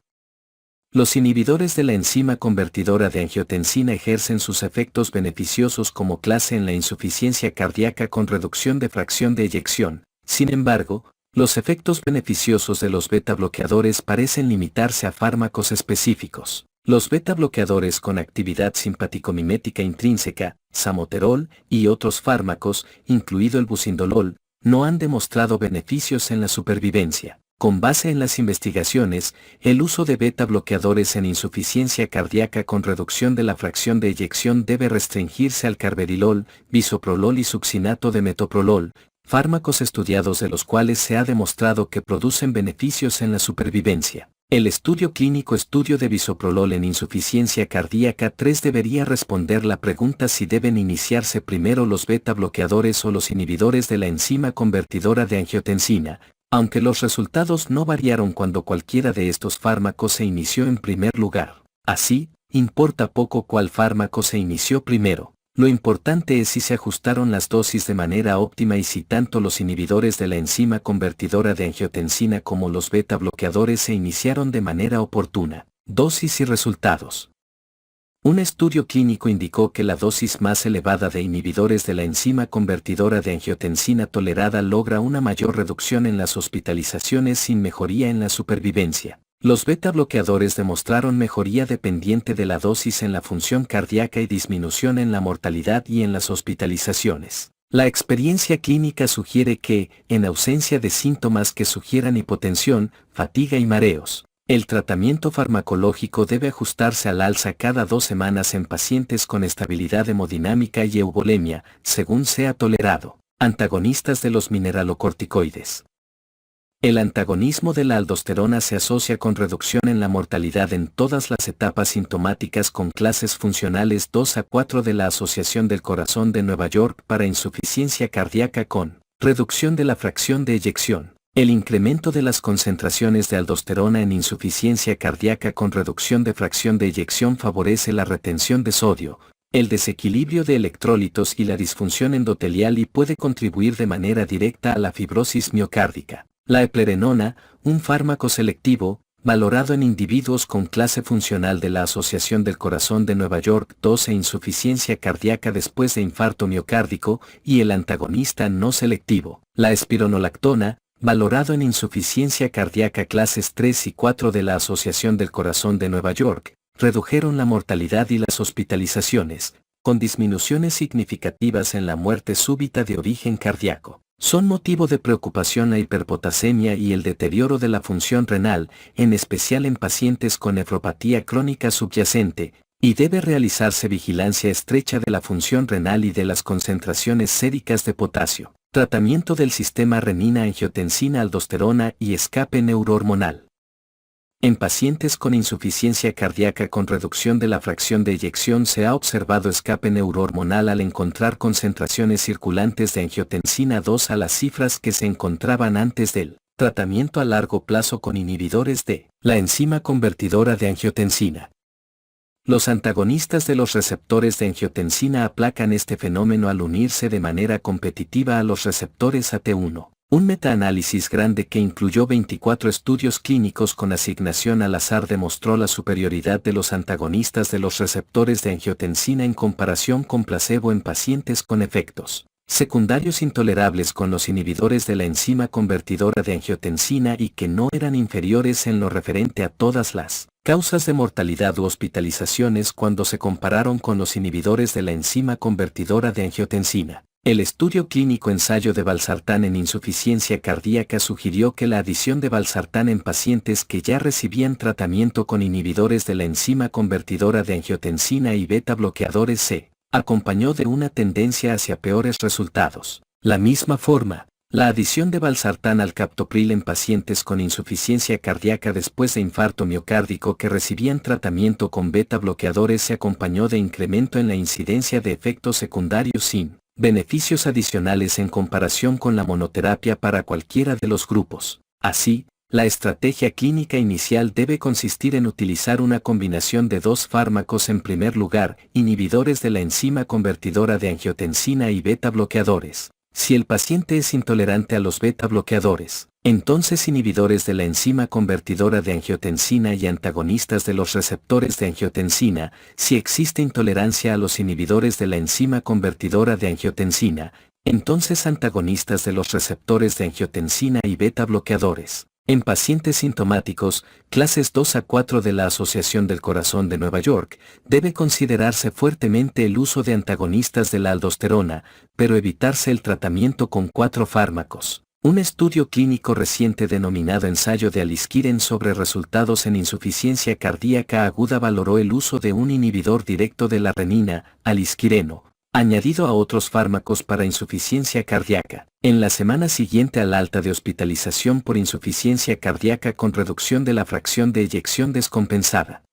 Los inhibidores de la enzima convertidora de angiotensina ejercen sus efectos beneficiosos como clase en la insuficiencia cardíaca con reducción de fracción de eyección. Sin embargo, los efectos beneficiosos de los beta-bloqueadores parecen limitarse a fármacos específicos. Los beta-bloqueadores con actividad simpaticomimética intrínseca, samoterol y otros fármacos, incluido el bucindolol, no han demostrado beneficios en la supervivencia. Con base en las investigaciones, el uso de beta bloqueadores en insuficiencia cardíaca con reducción de la fracción de eyección debe restringirse al carvedilol, bisoprolol y succinato de metoprolol, fármacos estudiados de los cuales se ha demostrado que producen beneficios en la supervivencia. El estudio clínico estudio de bisoprolol en insuficiencia cardíaca 3 debería responder la pregunta si deben iniciarse primero los beta bloqueadores o los inhibidores de la enzima convertidora de angiotensina, aunque los resultados no variaron cuando cualquiera de estos fármacos se inició en primer lugar. Así, importa poco cuál fármaco se inició primero. Lo importante es si se ajustaron las dosis de manera óptima y si tanto los inhibidores de la enzima convertidora de angiotensina como los beta bloqueadores se iniciaron de manera oportuna. Dosis y resultados. Un estudio clínico indicó que la dosis más elevada de inhibidores de la enzima convertidora de angiotensina tolerada logra una mayor reducción en las hospitalizaciones sin mejoría en la supervivencia. Los beta bloqueadores demostraron mejoría dependiente de la dosis en la función cardíaca y disminución en la mortalidad y en las hospitalizaciones. La experiencia clínica sugiere que, en ausencia de síntomas que sugieran hipotensión, fatiga y mareos, el tratamiento farmacológico debe ajustarse al alza cada 2 semanas en pacientes con estabilidad hemodinámica y eubolemia, según sea tolerado. Antagonistas de los mineralocorticoides. El antagonismo de la aldosterona se asocia con reducción en la mortalidad en todas las etapas sintomáticas con clases funcionales 2 a 4 de la Asociación del Corazón de Nueva York para insuficiencia cardíaca con reducción de la fracción de eyección. El incremento de las concentraciones de aldosterona en insuficiencia cardíaca con reducción de fracción de eyección favorece la retención de sodio, el desequilibrio de electrolitos y la disfunción endotelial y puede contribuir de manera directa a la fibrosis miocárdica. La eplerenona, un fármaco selectivo, valorado en individuos con clase funcional de la Asociación del Corazón de Nueva York 2 e insuficiencia cardíaca después de infarto miocárdico, y el antagonista no selectivo, la espironolactona, valorado en insuficiencia cardíaca clases 3 y 4 de la Asociación del Corazón de Nueva York, redujeron la mortalidad y las hospitalizaciones, con disminuciones significativas en la muerte súbita de origen cardíaco. Son motivo de preocupación la hiperpotasemia y el deterioro de la función renal, en especial en pacientes con nefropatía crónica subyacente, y debe realizarse vigilancia estrecha de la función renal y de las concentraciones séricas de potasio. Tratamiento del sistema renina-angiotensina-aldosterona y escape neurohormonal. En pacientes con insuficiencia cardíaca con reducción de la fracción de eyección se ha observado escape neurohormonal al encontrar concentraciones circulantes de angiotensina 2 a las cifras que se encontraban antes del tratamiento a largo plazo con inhibidores de la enzima convertidora de angiotensina. Los antagonistas de los receptores de angiotensina aplacan este fenómeno al unirse de manera competitiva a los receptores AT1. Un metaanálisis grande que incluyó 24 estudios clínicos con asignación al azar demostró la superioridad de los antagonistas de los receptores de angiotensina en comparación con placebo en pacientes con efectos secundarios intolerables con los inhibidores de la enzima convertidora de angiotensina y que no eran inferiores en lo referente a todas las causas de mortalidad u hospitalizaciones cuando se compararon con los inhibidores de la enzima convertidora de angiotensina. El estudio clínico ensayo de valsartán en insuficiencia cardíaca sugirió que la adición de valsartán en pacientes que ya recibían tratamiento con inhibidores de la enzima convertidora de angiotensina y beta bloqueadores se acompañó de una tendencia hacia peores resultados. La misma forma, la adición de valsartán al captopril en pacientes con insuficiencia cardíaca después de infarto miocárdico que recibían tratamiento con beta bloqueadores se acompañó de incremento en la incidencia de efectos secundarios sin beneficios adicionales en comparación con la monoterapia para cualquiera de los grupos. Así, la estrategia clínica inicial debe consistir en utilizar una combinación de 2 fármacos en primer lugar, inhibidores de la enzima convertidora de angiotensina y beta bloqueadores. Si el paciente es intolerante a los beta bloqueadores, entonces inhibidores de la enzima convertidora de angiotensina y antagonistas de los receptores de angiotensina. Si existe intolerancia a los inhibidores de la enzima convertidora de angiotensina, entonces antagonistas de los receptores de angiotensina y beta bloqueadores. En pacientes sintomáticos, clases 2 a 4 de la Asociación del Corazón de Nueva York, debe considerarse fuertemente el uso de antagonistas de la aldosterona, pero evitarse el tratamiento con 4 fármacos. Un estudio clínico reciente denominado Ensayo de Aliskiren sobre resultados en insuficiencia cardíaca aguda valoró el uso de un inhibidor directo de la renina, aliskireno, añadido a otros fármacos para insuficiencia cardíaca, en la semana siguiente al alta de hospitalización por insuficiencia cardíaca con reducción de la fracción de eyección descompensada.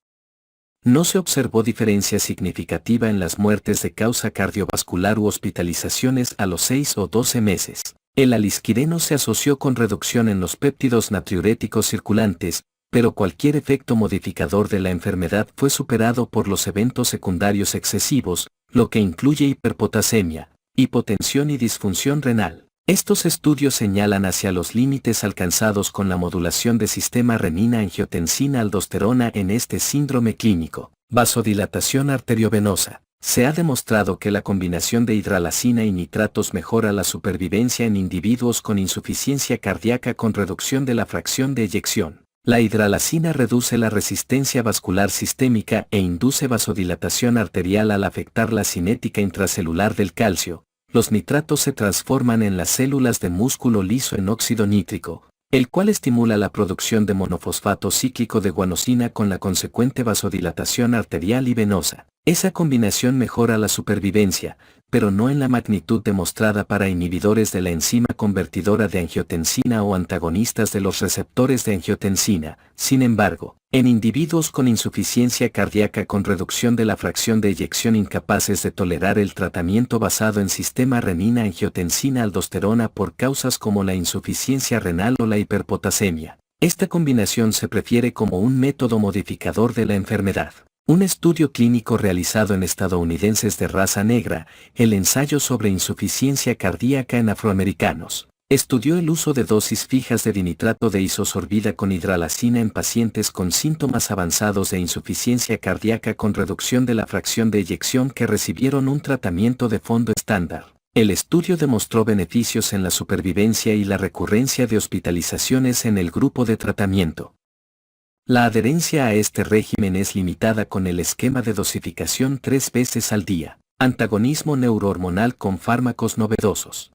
No se observó diferencia significativa en las muertes de causa cardiovascular u hospitalizaciones a los 6 o 12 meses. El aliskireno se asoció con reducción en los péptidos natriuréticos circulantes, pero cualquier efecto modificador de la enfermedad fue superado por los eventos secundarios excesivos, lo que incluye hiperpotasemia, hipotensión y disfunción renal. Estos estudios señalan hacia los límites alcanzados con la modulación de sistema renina-angiotensina-aldosterona en este síndrome clínico. Vasodilatación arteriovenosa. Se ha demostrado que la combinación de hidralacina y nitratos mejora la supervivencia en individuos con insuficiencia cardíaca con reducción de la fracción de eyección. La hidralacina reduce la resistencia vascular sistémica e induce vasodilatación arterial al afectar la cinética intracelular del calcio. Los nitratos se transforman en las células de músculo liso en óxido nítrico, el cual estimula la producción de monofosfato cíclico de guanosina con la consecuente vasodilatación arterial y venosa. Esa combinación mejora la supervivencia, pero no en la magnitud demostrada para inhibidores de la enzima convertidora de angiotensina o antagonistas de los receptores de angiotensina. Sin embargo, en individuos con insuficiencia cardíaca con reducción de la fracción de eyección incapaces de tolerar el tratamiento basado en sistema renina-angiotensina-aldosterona por causas como la insuficiencia renal o la hiperpotasemia, esta combinación se prefiere como un método modificador de la enfermedad. Un estudio clínico realizado en estadounidenses de raza negra, el ensayo sobre insuficiencia cardíaca en afroamericanos, estudió el uso de dosis fijas de dinitrato de isosorbida con hidralacina en pacientes con síntomas avanzados de insuficiencia cardíaca con reducción de la fracción de eyección que recibieron un tratamiento de fondo estándar. El estudio demostró beneficios en la supervivencia y la recurrencia de hospitalizaciones en el grupo de tratamiento. La adherencia a este régimen es limitada con el esquema de dosificación 3 veces al día. Antagonismo neurohormonal con fármacos novedosos.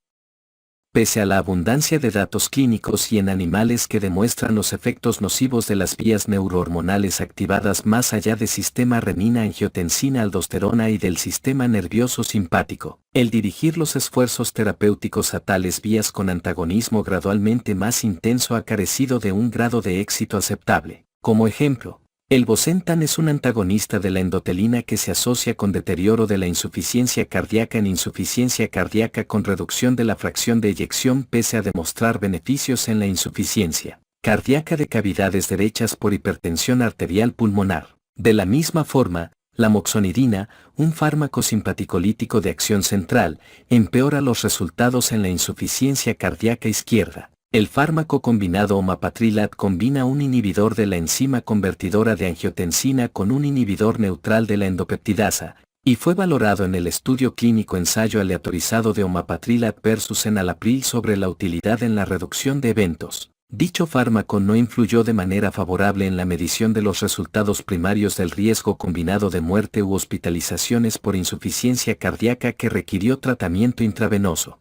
Pese a la abundancia de datos clínicos y en animales que demuestran los efectos nocivos de las vías neurohormonales activadas más allá del sistema renina-angiotensina-aldosterona y del sistema nervioso simpático, el dirigir los esfuerzos terapéuticos a tales vías con antagonismo gradualmente más intenso ha carecido de un grado de éxito aceptable. Como ejemplo, el bosentan es un antagonista de la endotelina que se asocia con deterioro de la insuficiencia cardíaca en insuficiencia cardíaca con reducción de la fracción de eyección pese a demostrar beneficios en la insuficiencia cardíaca de cavidades derechas por hipertensión arterial pulmonar. De la misma forma, la moxonidina, un fármaco simpaticolítico de acción central, empeora los resultados en la insuficiencia cardíaca izquierda. El fármaco combinado omapatrilat combina un inhibidor de la enzima convertidora de angiotensina con un inhibidor neutral de la endopeptidasa, y fue valorado en el estudio clínico ensayo aleatorizado de omapatrilat versus enalapril sobre la utilidad en la reducción de eventos. Dicho fármaco no influyó de manera favorable en la medición de los resultados primarios del riesgo combinado de muerte u hospitalizaciones por insuficiencia cardíaca que requirió tratamiento intravenoso.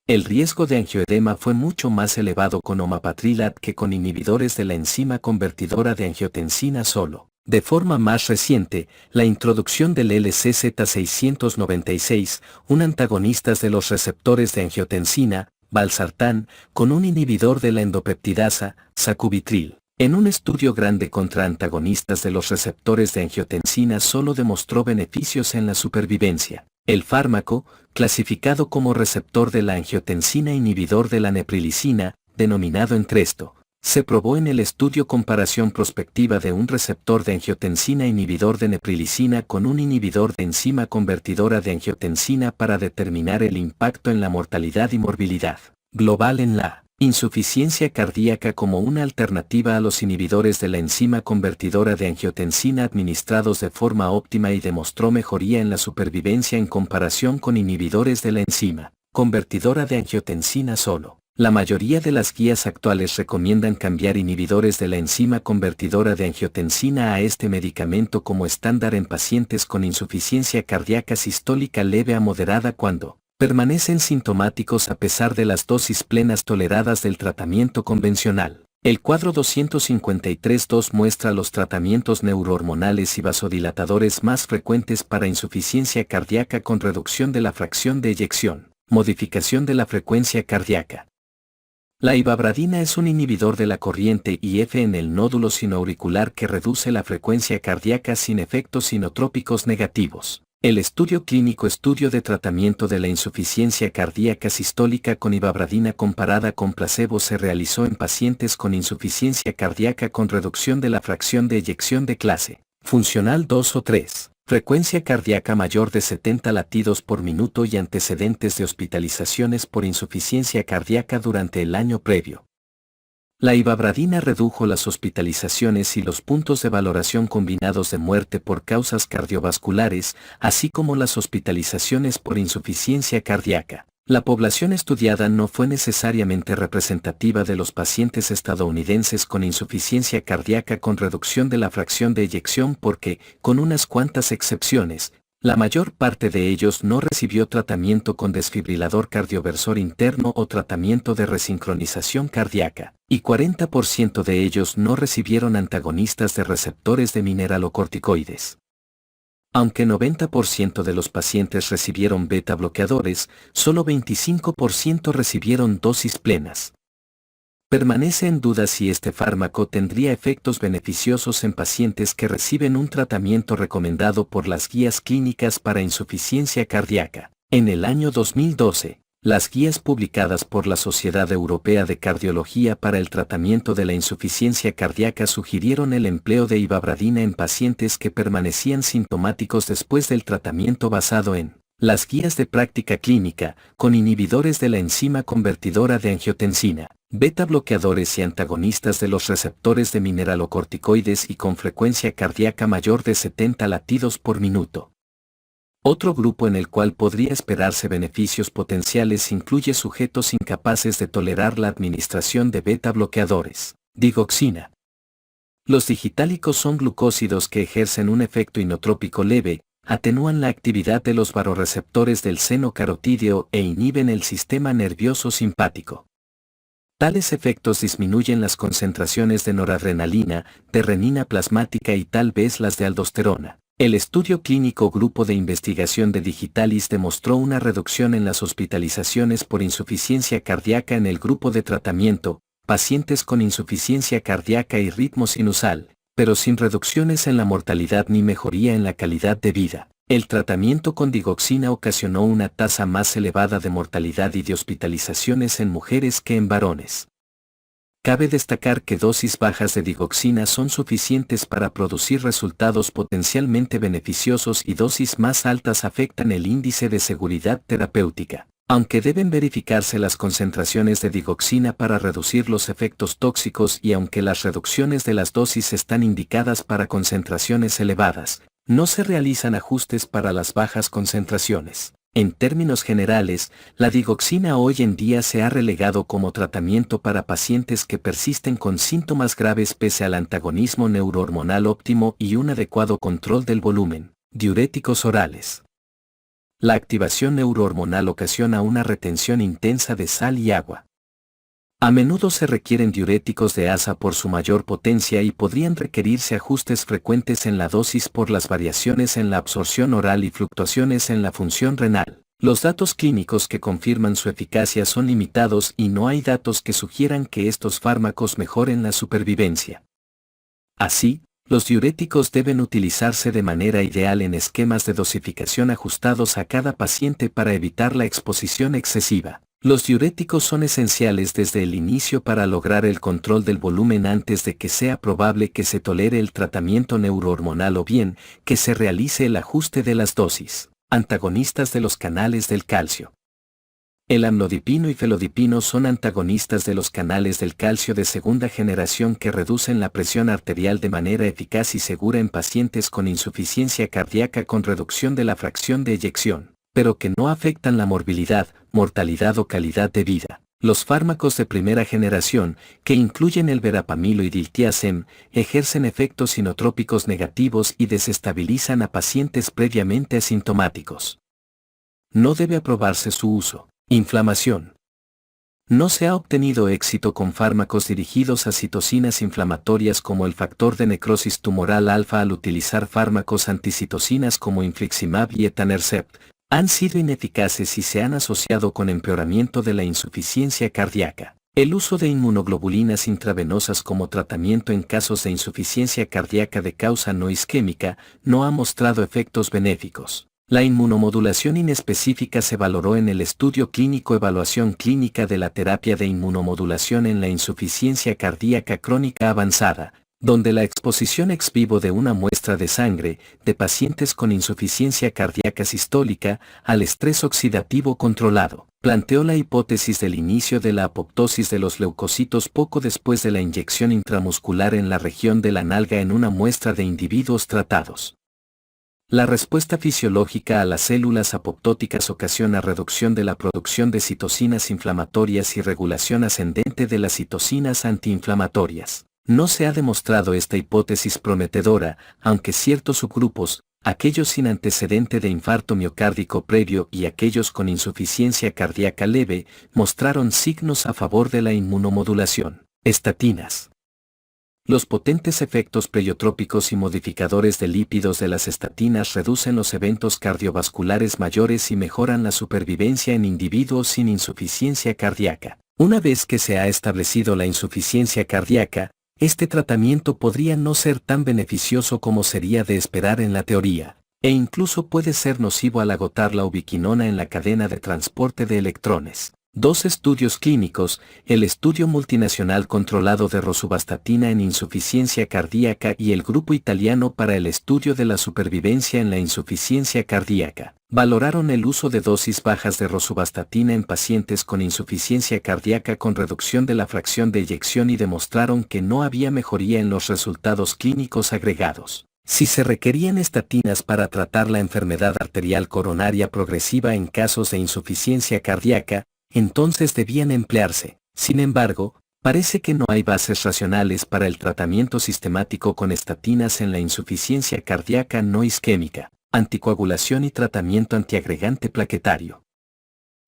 El riesgo de angioedema fue mucho más elevado con omapatrilat que con inhibidores de la enzima convertidora de angiotensina solo. De forma más reciente, la introducción del LCZ696, un antagonista de los receptores de angiotensina, valsartán, con un inhibidor de la endopeptidasa, sacubitril, en un estudio grande contra antagonistas de los receptores de angiotensina solo demostró beneficios en la supervivencia. El fármaco, clasificado como receptor de la angiotensina inhibidor de la neprilicina, denominado Entresto, se probó en el estudio comparación prospectiva de un receptor de angiotensina inhibidor de neprilicina con un inhibidor de enzima convertidora de angiotensina para determinar el impacto en la mortalidad y morbilidad global en la insuficiencia cardíaca como una alternativa a los inhibidores de la enzima convertidora de angiotensina administrados de forma óptima y demostró mejoría en la supervivencia en comparación con inhibidores de la enzima convertidora de angiotensina solo. La mayoría de las guías actuales recomiendan cambiar inhibidores de la enzima convertidora de angiotensina a este medicamento como estándar en pacientes con insuficiencia cardíaca sistólica leve a moderada cuando Permanecen sintomáticos a pesar de las dosis plenas toleradas del tratamiento convencional. El cuadro 253.2 muestra los tratamientos neurohormonales y vasodilatadores más frecuentes para insuficiencia cardíaca con reducción de la fracción de eyección, modificación de la frecuencia cardíaca. La ivabradina es un inhibidor de la corriente IF en el nódulo sinoauricular que reduce la frecuencia cardíaca sin efectos sinotrópicos negativos. El estudio clínico Estudio de tratamiento de la insuficiencia cardíaca sistólica con ivabradina comparada con placebo se realizó en pacientes con insuficiencia cardíaca con reducción de la fracción de eyección de clase funcional 2 o 3. Frecuencia cardíaca mayor de 70 latidos por minuto y antecedentes de hospitalizaciones por insuficiencia cardíaca durante el año previo. La ivabradina redujo las hospitalizaciones y los puntos de valoración combinados de muerte por causas cardiovasculares, así como las hospitalizaciones por insuficiencia cardíaca. La población estudiada no fue necesariamente representativa de los pacientes estadounidenses con insuficiencia cardíaca con reducción de la fracción de eyección porque, con unas cuantas excepciones, la mayor parte de ellos no recibió tratamiento con desfibrilador cardioversor interno o tratamiento de resincronización cardíaca, y 40% de ellos no recibieron antagonistas de receptores de mineralocorticoides. Aunque 90% de los pacientes recibieron beta bloqueadores, solo 25% recibieron dosis plenas. Permanece en duda si este fármaco tendría efectos beneficiosos en pacientes que reciben un tratamiento recomendado por las guías clínicas para insuficiencia cardíaca. En el año 2012, las guías publicadas por la Sociedad Europea de Cardiología para el tratamiento de la insuficiencia cardíaca sugirieron el empleo de ivabradina en pacientes que permanecían sintomáticos después del tratamiento basado en las guías de práctica clínica, con inhibidores de la enzima convertidora de angiotensina, beta bloqueadores y antagonistas de los receptores de mineralocorticoides y con frecuencia cardíaca mayor de 70 latidos por minuto. Otro grupo en el cual podría esperarse beneficios potenciales incluye sujetos incapaces de tolerar la administración de beta bloqueadores, digoxina. Los digitálicos son glucósidos que ejercen un efecto inotrópico leve, atenúan la actividad de los vasoreceptores del seno carotídeo e inhiben el sistema nervioso simpático. Tales efectos disminuyen las concentraciones de noradrenalina, de renina plasmática y tal vez las de aldosterona. El estudio clínico Grupo de Investigación de Digitalis demostró una reducción en las hospitalizaciones por insuficiencia cardíaca en el grupo de tratamiento, pacientes con insuficiencia cardíaca y ritmo sinusal, pero sin reducciones en la mortalidad ni mejoría en la calidad de vida. El tratamiento con digoxina ocasionó una tasa más elevada de mortalidad y de hospitalizaciones en mujeres que en varones. Cabe destacar que dosis bajas de digoxina son suficientes para producir resultados potencialmente beneficiosos y dosis más altas afectan el índice de seguridad terapéutica. Aunque deben verificarse las concentraciones de digoxina para reducir los efectos tóxicos y aunque las reducciones de las dosis están indicadas para concentraciones elevadas, no se realizan ajustes para las bajas concentraciones. En términos generales, la digoxina hoy en día se ha relegado como tratamiento para pacientes que persisten con síntomas graves pese al antagonismo neurohormonal óptimo y un adecuado control del volumen. Diuréticos orales. La activación neurohormonal ocasiona una retención intensa de sal y agua. A menudo se requieren diuréticos de asa por su mayor potencia y podrían requerirse ajustes frecuentes en la dosis por las variaciones en la absorción oral y fluctuaciones en la función renal. Los datos clínicos que confirman su eficacia son limitados y no hay datos que sugieran que estos fármacos mejoren la supervivencia. Así, los diuréticos deben utilizarse de manera ideal en esquemas de dosificación ajustados a cada paciente para evitar la exposición excesiva. Los diuréticos son esenciales desde el inicio para lograr el control del volumen antes de que sea probable que se tolere el tratamiento neurohormonal o bien que se realice el ajuste de las dosis. Antagonistas de los canales del calcio. El amlodipino y felodipino son antagonistas de los canales del calcio de segunda generación que reducen la presión arterial de manera eficaz y segura en pacientes con insuficiencia cardíaca con reducción de la fracción de eyección, pero que no afectan la morbilidad, mortalidad o calidad de vida. Los fármacos de primera generación, que incluyen el verapamilo y diltiazem, ejercen efectos inotrópicos negativos y desestabilizan a pacientes previamente asintomáticos. No debe aprobarse su uso. Inflamación. No se ha obtenido éxito con fármacos dirigidos a citocinas inflamatorias como el factor de necrosis tumoral alfa al utilizar fármacos anticitocinas como infliximab y etanercept. Han sido ineficaces y se han asociado con empeoramiento de la insuficiencia cardíaca. El uso de inmunoglobulinas intravenosas como tratamiento en casos de insuficiencia cardíaca de causa no isquémica no ha mostrado efectos benéficos. La inmunomodulación inespecífica se valoró en el estudio clínico Evaluación clínica de la terapia de inmunomodulación en la insuficiencia cardíaca crónica avanzada, donde la exposición ex vivo de una muestra de sangre de pacientes con insuficiencia cardíaca sistólica al estrés oxidativo controlado, planteó la hipótesis del inicio de la apoptosis de los leucocitos poco después de la inyección intramuscular en la región de la nalga en una muestra de individuos tratados. La respuesta fisiológica a las células apoptóticas ocasiona reducción de la producción de citocinas inflamatorias y regulación ascendente de las citocinas antiinflamatorias. No se ha demostrado esta hipótesis prometedora, aunque ciertos subgrupos, aquellos sin antecedente de infarto miocárdico previo y aquellos con insuficiencia cardíaca leve, mostraron signos a favor de la inmunomodulación. Estatinas. Los potentes efectos pleiotrópicos y modificadores de lípidos de las estatinas reducen los eventos cardiovasculares mayores y mejoran la supervivencia en individuos sin insuficiencia cardíaca. Una vez que se ha establecido la insuficiencia cardíaca, este tratamiento podría no ser tan beneficioso como sería de esperar en la teoría, e incluso puede ser nocivo al agotar la ubiquinona en la cadena de transporte de electrones. Dos estudios clínicos, el estudio multinacional controlado de rosuvastatina en insuficiencia cardíaca y el grupo italiano para el estudio de la supervivencia en la insuficiencia cardíaca, valoraron el uso de dosis bajas de rosuvastatina en pacientes con insuficiencia cardíaca con reducción de la fracción de eyección y demostraron que no había mejoría en los resultados clínicos agregados. Si se requerían estatinas para tratar la enfermedad arterial coronaria progresiva en casos de insuficiencia cardíaca, entonces debían emplearse. Sin embargo, parece que no hay bases racionales para el tratamiento sistemático con estatinas en la insuficiencia cardíaca no isquémica, anticoagulación y tratamiento antiagregante plaquetario.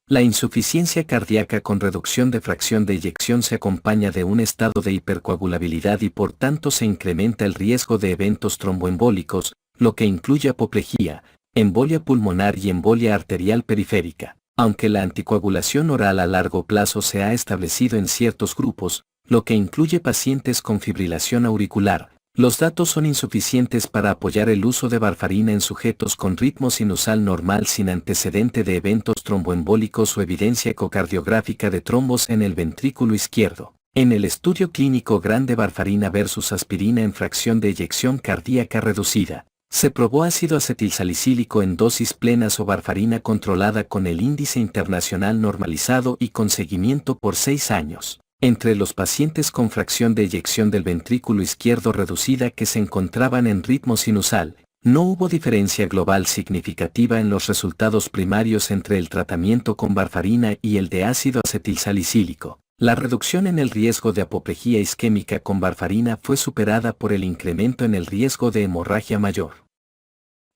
La insuficiencia cardíaca con reducción de fracción de eyección se acompaña de un estado de hipercoagulabilidad y por tanto se incrementa el riesgo de eventos tromboembólicos, lo que incluye apoplejía, embolia pulmonar y embolia arterial periférica. Aunque la anticoagulación oral a largo plazo se ha establecido en ciertos grupos, lo que incluye pacientes con fibrilación auricular, los datos son insuficientes para apoyar el uso de warfarina en sujetos con ritmo sinusal normal sin antecedente de eventos tromboembólicos o evidencia ecocardiográfica de trombos en el ventrículo izquierdo. En el estudio clínico grande warfarina versus aspirina en fracción de eyección cardíaca reducida, se probó ácido acetilsalicílico en dosis plenas o warfarina controlada con el índice internacional normalizado y con seguimiento por 6 años. Entre los pacientes con fracción de eyección del ventrículo izquierdo reducida que se encontraban en ritmo sinusal, no hubo diferencia global significativa en los resultados primarios entre el tratamiento con warfarina y el de ácido acetilsalicílico. La reducción en el riesgo de apoplejía isquémica con warfarina fue superada por el incremento en el riesgo de hemorragia mayor.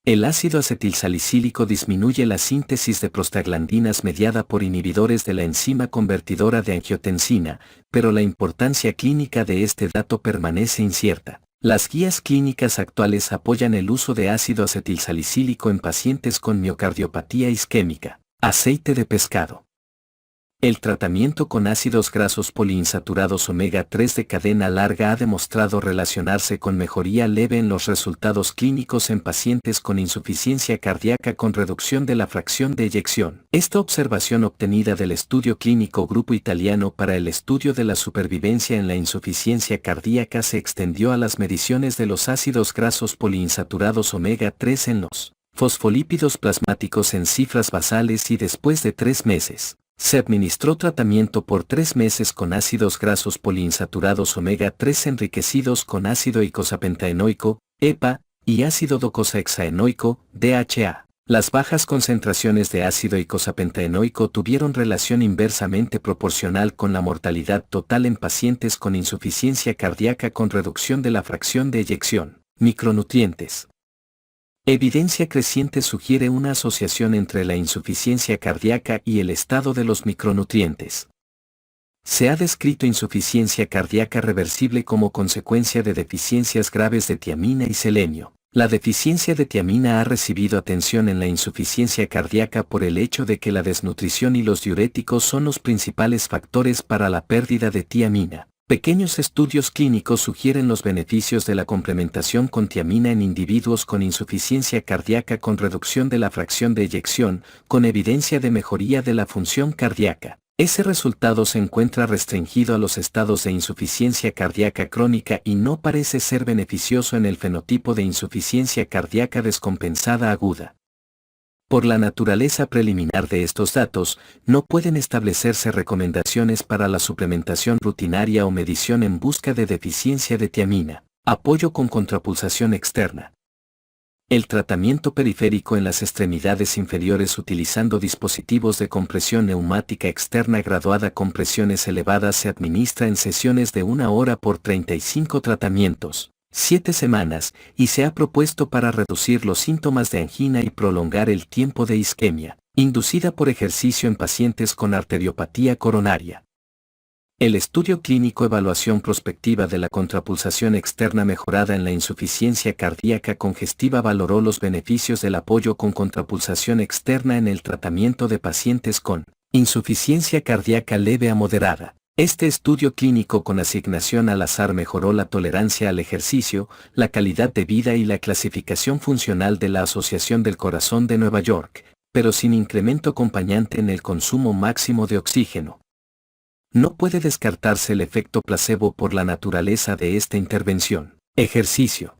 El ácido acetilsalicílico disminuye la síntesis de prostaglandinas mediada por inhibidores de la enzima convertidora de angiotensina, pero la importancia clínica de este dato permanece incierta. Las guías clínicas actuales apoyan el uso de ácido acetilsalicílico en pacientes con miocardiopatía isquémica. Aceite de pescado. El tratamiento con ácidos grasos poliinsaturados omega 3 de cadena larga ha demostrado relacionarse con mejoría leve en los resultados clínicos en pacientes con insuficiencia cardíaca con reducción de la fracción de eyección. Esta observación obtenida del estudio clínico grupo italiano para el estudio de la supervivencia en la insuficiencia cardíaca se extendió a las mediciones de los ácidos grasos poliinsaturados omega 3 en los fosfolípidos plasmáticos en cifras basales y después de 3 meses. Se administró tratamiento por 3 meses con ácidos grasos poliinsaturados omega 3 enriquecidos con ácido eicosapentaenoico, EPA, y ácido docosahexaenoico, DHA. Las bajas concentraciones de ácido eicosapentaenoico tuvieron relación inversamente proporcional con la mortalidad total en pacientes con insuficiencia cardíaca con reducción de la fracción de eyección. Micronutrientes. Evidencia creciente sugiere una asociación entre la insuficiencia cardíaca y el estado de los micronutrientes. Se ha descrito insuficiencia cardíaca reversible como consecuencia de deficiencias graves de tiamina y selenio. La deficiencia de tiamina ha recibido atención en la insuficiencia cardíaca por el hecho de que la desnutrición y los diuréticos son los principales factores para la pérdida de tiamina. Pequeños estudios clínicos sugieren los beneficios de la complementación con tiamina en individuos con insuficiencia cardíaca con reducción de la fracción de eyección, con evidencia de mejoría de la función cardíaca. Ese resultado se encuentra restringido a los estados de insuficiencia cardíaca crónica y no parece ser beneficioso en el fenotipo de insuficiencia cardíaca descompensada aguda. Por la naturaleza preliminar de estos datos, no pueden establecerse recomendaciones para la suplementación rutinaria o medición en busca de deficiencia de tiamina. Apoyo con contrapulsación externa. El tratamiento periférico en las extremidades inferiores utilizando dispositivos de compresión neumática externa graduada con presiones elevadas se administra en sesiones de 1 hora por 35 tratamientos, 7 semanas, y se ha propuesto para reducir los síntomas de angina y prolongar el tiempo de isquemia, inducida por ejercicio en pacientes con arteriopatía coronaria. El estudio clínico evaluación prospectiva de la contrapulsación externa mejorada en la insuficiencia cardíaca congestiva valoró los beneficios del apoyo con contrapulsación externa en el tratamiento de pacientes con insuficiencia cardíaca leve a moderada. Este estudio clínico con asignación al azar mejoró la tolerancia al ejercicio, la calidad de vida y la clasificación funcional de la Asociación del Corazón de Nueva York, pero sin incremento acompañante en el consumo máximo de oxígeno. No puede descartarse el efecto placebo por la naturaleza de esta intervención. Ejercicio.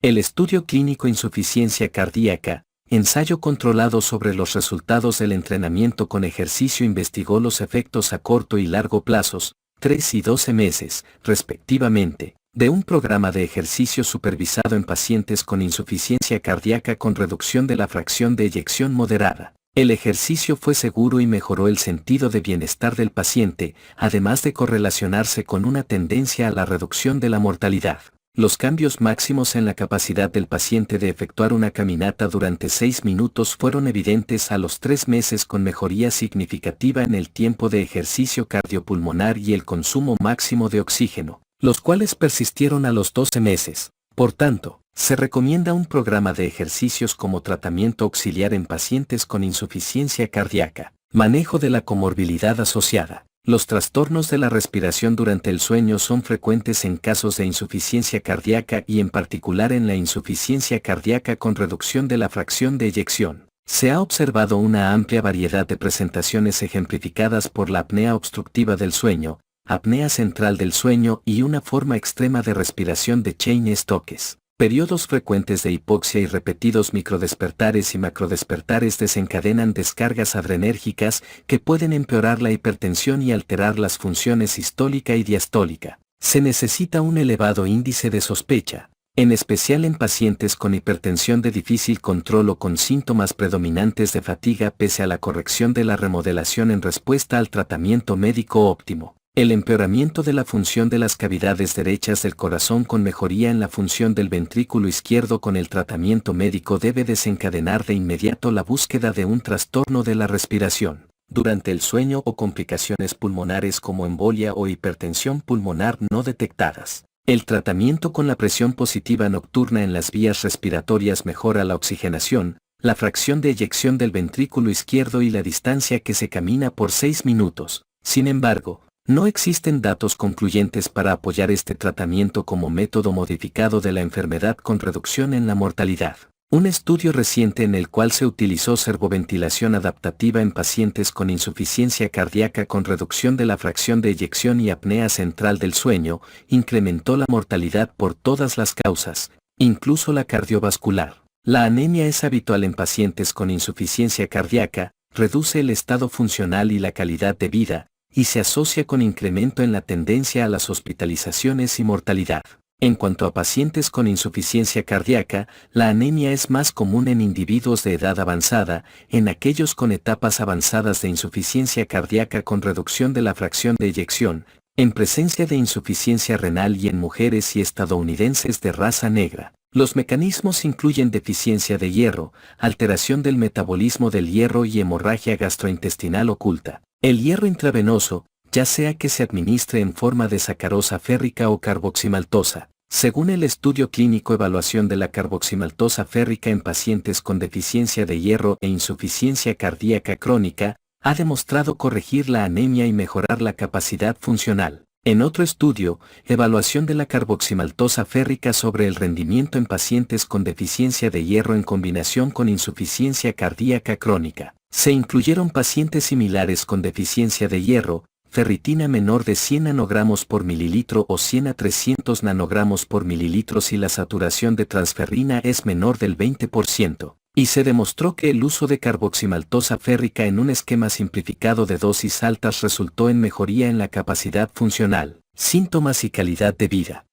El estudio clínico insuficiencia cardíaca, ensayo controlado sobre los resultados del entrenamiento con ejercicio investigó los efectos a corto y largo plazos, 3 y 12 meses, respectivamente, de un programa de ejercicio supervisado en pacientes con insuficiencia cardíaca con reducción de la fracción de eyección moderada. El ejercicio fue seguro y mejoró el sentido de bienestar del paciente, además de correlacionarse con una tendencia a la reducción de la mortalidad. Los cambios máximos en la capacidad del paciente de efectuar una caminata durante 6 minutos fueron evidentes a los 3 meses con mejoría significativa en el tiempo de ejercicio cardiopulmonar y el consumo máximo de oxígeno, los cuales persistieron a los 12 meses. Por tanto, se recomienda un programa de ejercicios como tratamiento auxiliar en pacientes con insuficiencia cardíaca. Manejo de la comorbilidad asociada. Los trastornos de la respiración durante el sueño son frecuentes en casos de insuficiencia cardíaca y en particular en la insuficiencia cardíaca con reducción de la fracción de eyección. Se ha observado una amplia variedad de presentaciones ejemplificadas por la apnea obstructiva del sueño, apnea central del sueño y una forma extrema de respiración de Cheyne-Stokes. Periodos frecuentes de hipoxia y repetidos microdespertares y macrodespertares desencadenan descargas adrenérgicas que pueden empeorar la hipertensión y alterar las funciones sistólica y diastólica. Se necesita un elevado índice de sospecha, en especial en pacientes con hipertensión de difícil control o con síntomas predominantes de fatiga pese a la corrección de la remodelación en respuesta al tratamiento médico óptimo. El empeoramiento de la función de las cavidades derechas del corazón con mejoría en la función del ventrículo izquierdo con el tratamiento médico debe desencadenar de inmediato la búsqueda de un trastorno de la respiración durante el sueño o complicaciones pulmonares como embolia o hipertensión pulmonar no detectadas. El tratamiento con la presión positiva nocturna en las vías respiratorias mejora la oxigenación, la fracción de eyección del ventrículo izquierdo y la distancia que se camina por 6 minutos. Sin embargo, no existen datos concluyentes para apoyar este tratamiento como método modificado de la enfermedad con reducción en la mortalidad. Un estudio reciente en el cual se utilizó servoventilación adaptativa en pacientes con insuficiencia cardíaca con reducción de la fracción de eyección y apnea central del sueño, incrementó la mortalidad por todas las causas, incluso la cardiovascular. La anemia es habitual en pacientes con insuficiencia cardíaca, reduce el estado funcional y la calidad de vida, y se asocia con incremento en la tendencia a las hospitalizaciones y mortalidad. En cuanto a pacientes con insuficiencia cardíaca, la anemia es más común en individuos de edad avanzada, en aquellos con etapas avanzadas de insuficiencia cardíaca con reducción de la fracción de eyección, en presencia de insuficiencia renal y en mujeres y estadounidenses de raza negra. Los mecanismos incluyen deficiencia de hierro, alteración del metabolismo del hierro y hemorragia gastrointestinal oculta. El hierro intravenoso, ya sea que se administre en forma de sacarosa férrica o carboximaltosa. Según el estudio clínico Evaluación de la carboximaltosa férrica en pacientes con deficiencia de hierro e insuficiencia cardíaca crónica, ha demostrado corregir la anemia y mejorar la capacidad funcional. En otro estudio, Evaluación de la carboximaltosa férrica sobre el rendimiento en pacientes con deficiencia de hierro en combinación con insuficiencia cardíaca crónica, se incluyeron pacientes similares con deficiencia de hierro, ferritina menor de 100 nanogramos por mililitro o 100 a 300 nanogramos por mililitro si la saturación de transferrina es menor del 20%, y se demostró que el uso de carboximaltosa férrica en un esquema simplificado de dosis altas resultó en mejoría en la capacidad funcional, síntomas y calidad de vida.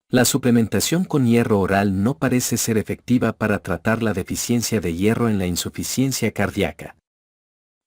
La suplementación con hierro oral no parece ser efectiva para tratar la deficiencia de hierro en la insuficiencia cardíaca.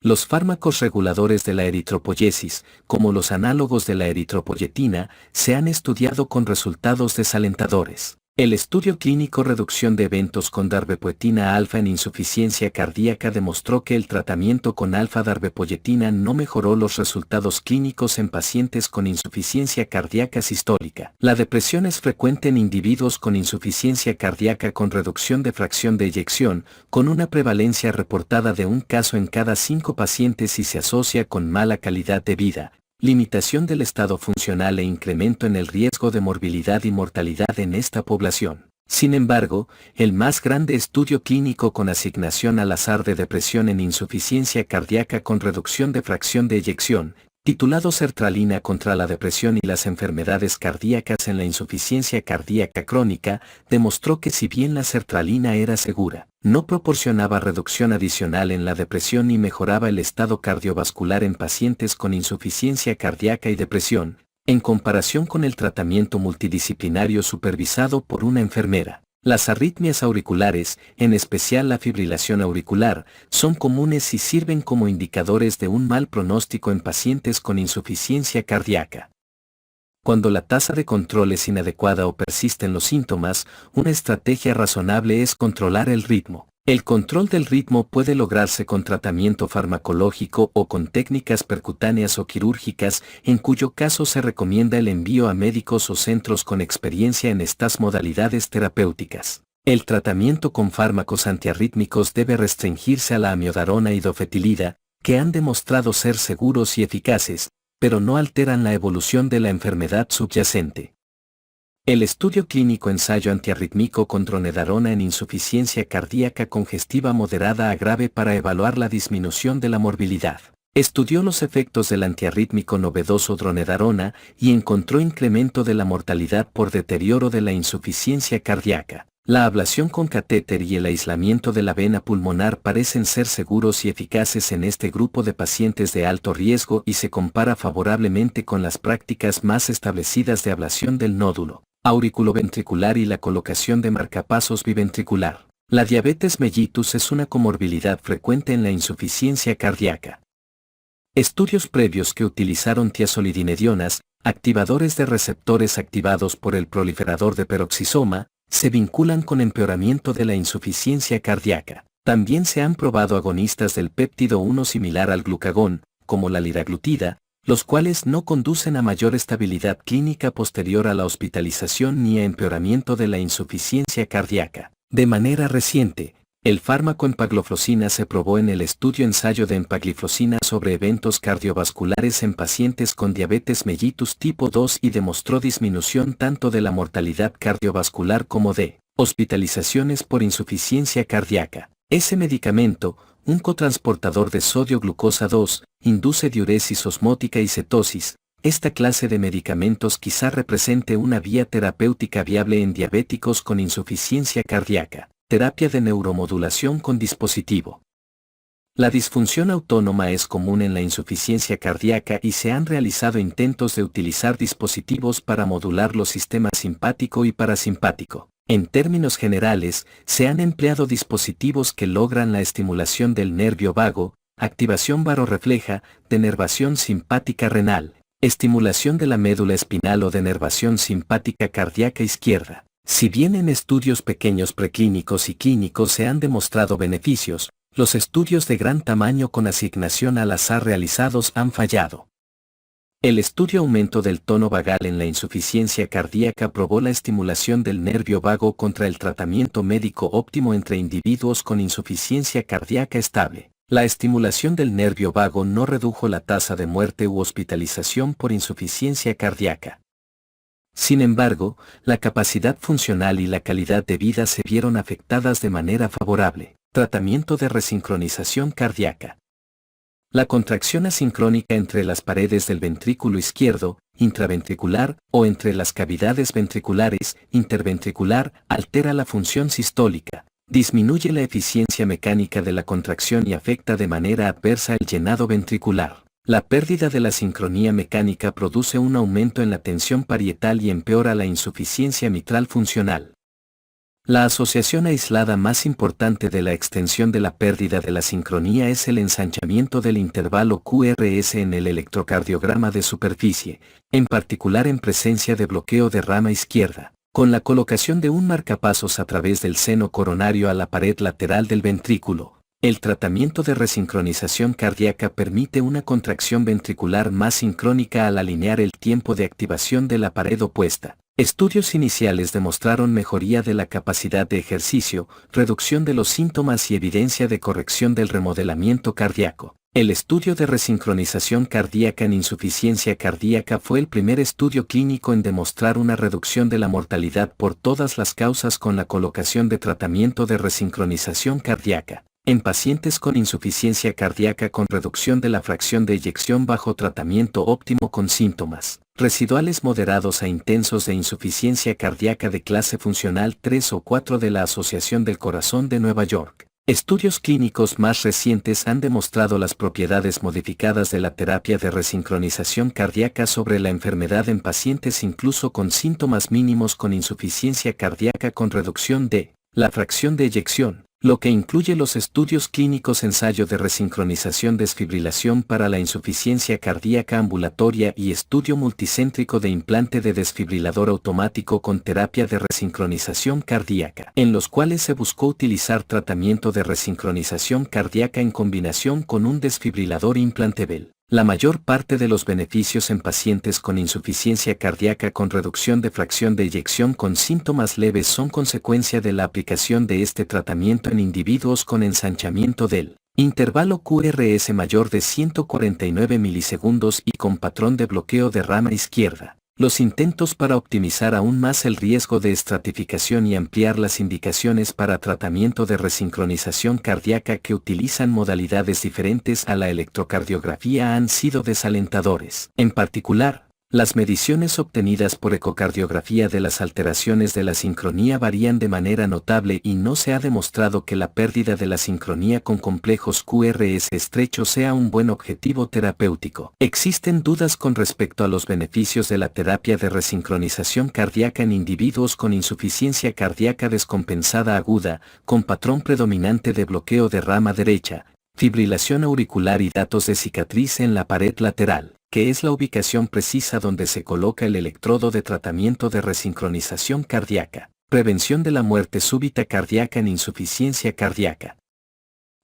Los fármacos reguladores de la eritropoyesis, como los análogos de la eritropoyetina, se han estudiado con resultados desalentadores. El estudio clínico Reducción de eventos con darbepoetina alfa en insuficiencia cardíaca demostró que el tratamiento con alfa-darbepoetina no mejoró los resultados clínicos en pacientes con insuficiencia cardíaca sistólica. La depresión es frecuente en individuos con insuficiencia cardíaca con reducción de fracción de eyección, con una prevalencia reportada de un caso en cada 5 pacientes y se asocia con mala calidad de vida, limitación del estado funcional e incremento en el riesgo de morbilidad y mortalidad en esta población. Sin embargo, el más grande estudio clínico con asignación al azar de depresión en insuficiencia cardíaca con reducción de fracción de eyección, titulado Sertralina contra la depresión y las enfermedades cardíacas en la insuficiencia cardíaca crónica, demostró que si bien la sertralina era segura, no proporcionaba reducción adicional en la depresión ni mejoraba el estado cardiovascular en pacientes con insuficiencia cardíaca y depresión, en comparación con el tratamiento multidisciplinario supervisado por una enfermera. Las arritmias auriculares, en especial la fibrilación auricular, son comunes y sirven como indicadores de un mal pronóstico en pacientes con insuficiencia cardíaca. Cuando la tasa de control es inadecuada o persisten los síntomas, una estrategia razonable es controlar el ritmo. El control del ritmo puede lograrse con tratamiento farmacológico o con técnicas percutáneas o quirúrgicas, en cuyo caso se recomienda el envío a médicos o centros con experiencia en estas modalidades terapéuticas. El tratamiento con fármacos antiarrítmicos debe restringirse a la amiodarona y dofetilida, que han demostrado ser seguros y eficaces, pero no alteran la evolución de la enfermedad subyacente. El estudio clínico ensayo antiarrítmico con dronedarona en insuficiencia cardíaca congestiva moderada a grave para evaluar la disminución de la morbilidad. Estudió los efectos del antiarrítmico novedoso dronedarona y encontró incremento de la mortalidad por deterioro de la insuficiencia cardíaca. La ablación con catéter y el aislamiento de la vena pulmonar parecen ser seguros y eficaces en este grupo de pacientes de alto riesgo y se compara favorablemente con las prácticas más establecidas de ablación del nódulo auriculoventricular y la colocación de marcapasos biventricular. La diabetes mellitus es una comorbilidad frecuente en la insuficiencia cardíaca. Estudios previos que utilizaron tiazolidinedionas, activadores de receptores activados por el proliferador de peroxisoma, se vinculan con empeoramiento de la insuficiencia cardíaca. También se han probado agonistas del péptido 1 similar al glucagón, como la liraglutida, los cuales no conducen a mayor estabilidad clínica posterior a la hospitalización ni a empeoramiento de la insuficiencia cardíaca. De manera reciente, el fármaco empagliflozina se probó en el estudio ensayo de empagliflozina sobre eventos cardiovasculares en pacientes con diabetes mellitus tipo 2 y demostró disminución tanto de la mortalidad cardiovascular como de hospitalizaciones por insuficiencia cardíaca. Ese medicamento, un cotransportador de sodio glucosa 2, induce diuresis osmótica y cetosis. Esta clase de medicamentos quizá represente una vía terapéutica viable en diabéticos con insuficiencia cardíaca. Terapia de neuromodulación con dispositivo. La disfunción autónoma es común en la insuficiencia cardíaca y se han realizado intentos de utilizar dispositivos para modular los sistemas simpático y parasimpático. En términos generales, se han empleado dispositivos que logran la estimulación del nervio vago, activación barorrefleja, denervación simpática renal, estimulación de la médula espinal o denervación simpática cardíaca izquierda. Si bien en estudios pequeños preclínicos y clínicos se han demostrado beneficios, los estudios de gran tamaño con asignación al azar realizados han fallado. El estudio aumento del tono vagal en la insuficiencia cardíaca probó la estimulación del nervio vago contra el tratamiento médico óptimo entre individuos con insuficiencia cardíaca estable. La estimulación del nervio vago no redujo la tasa de muerte u hospitalización por insuficiencia cardíaca. Sin embargo, la capacidad funcional y la calidad de vida se vieron afectadas de manera favorable. Tratamiento de resincronización cardíaca. La contracción asincrónica entre las paredes del ventrículo izquierdo, intraventricular, o entre las cavidades ventriculares, interventricular, altera la función sistólica, disminuye la eficiencia mecánica de la contracción y afecta de manera adversa el llenado ventricular. La pérdida de la sincronía mecánica produce un aumento en la tensión parietal y empeora la insuficiencia mitral funcional. La asociación aislada más importante de la extensión de la pérdida de la sincronía es el ensanchamiento del intervalo QRS en el electrocardiograma de superficie, en particular en presencia de bloqueo de rama izquierda, con la colocación de un marcapasos a través del seno coronario a la pared lateral del ventrículo. El tratamiento de resincronización cardíaca permite una contracción ventricular más sincrónica al alinear el tiempo de activación de la pared opuesta. Estudios iniciales demostraron mejoría de la capacidad de ejercicio, reducción de los síntomas y evidencia de corrección del remodelamiento cardíaco. El estudio de resincronización cardíaca en insuficiencia cardíaca fue el primer estudio clínico en demostrar una reducción de la mortalidad por todas las causas con la colocación de tratamiento de resincronización cardíaca en pacientes con insuficiencia cardíaca con reducción de la fracción de eyección bajo tratamiento óptimo con síntomas residuales moderados a intensos de insuficiencia cardíaca de clase funcional 3 o 4 de la Asociación del Corazón de Nueva York. Estudios clínicos más recientes han demostrado las propiedades modificadas de la terapia de resincronización cardíaca sobre la enfermedad en pacientes incluso con síntomas mínimos con insuficiencia cardíaca con reducción de la fracción de eyección, lo que incluye los estudios clínicos ensayo de resincronización desfibrilación para la insuficiencia cardíaca ambulatoria y estudio multicéntrico de implante de desfibrilador automático con terapia de resincronización cardíaca, en los cuales se buscó utilizar tratamiento de resincronización cardíaca en combinación con un desfibrilador implantable. La mayor parte de los beneficios en pacientes con insuficiencia cardíaca con reducción de fracción de eyección con síntomas leves son consecuencia de la aplicación de este tratamiento en individuos con ensanchamiento del intervalo QRS mayor de 149 milisegundos y con patrón de bloqueo de rama izquierda. Los intentos para optimizar aún más el riesgo de estratificación y ampliar las indicaciones para tratamiento de resincronización cardíaca que utilizan modalidades diferentes a la electrocardiografía han sido desalentadores. En particular, las mediciones obtenidas por ecocardiografía de las alteraciones de la sincronía varían de manera notable y no se ha demostrado que la pérdida de la sincronía con complejos QRS estrechos sea un buen objetivo terapéutico. Existen dudas con respecto a los beneficios de la terapia de resincronización cardíaca en individuos con insuficiencia cardíaca descompensada aguda, con patrón predominante de bloqueo de rama derecha, fibrilación auricular y datos de cicatriz en la pared lateral, que es la ubicación precisa donde se coloca el electrodo de tratamiento de resincronización cardíaca. Prevención de la muerte súbita cardíaca en insuficiencia cardíaca.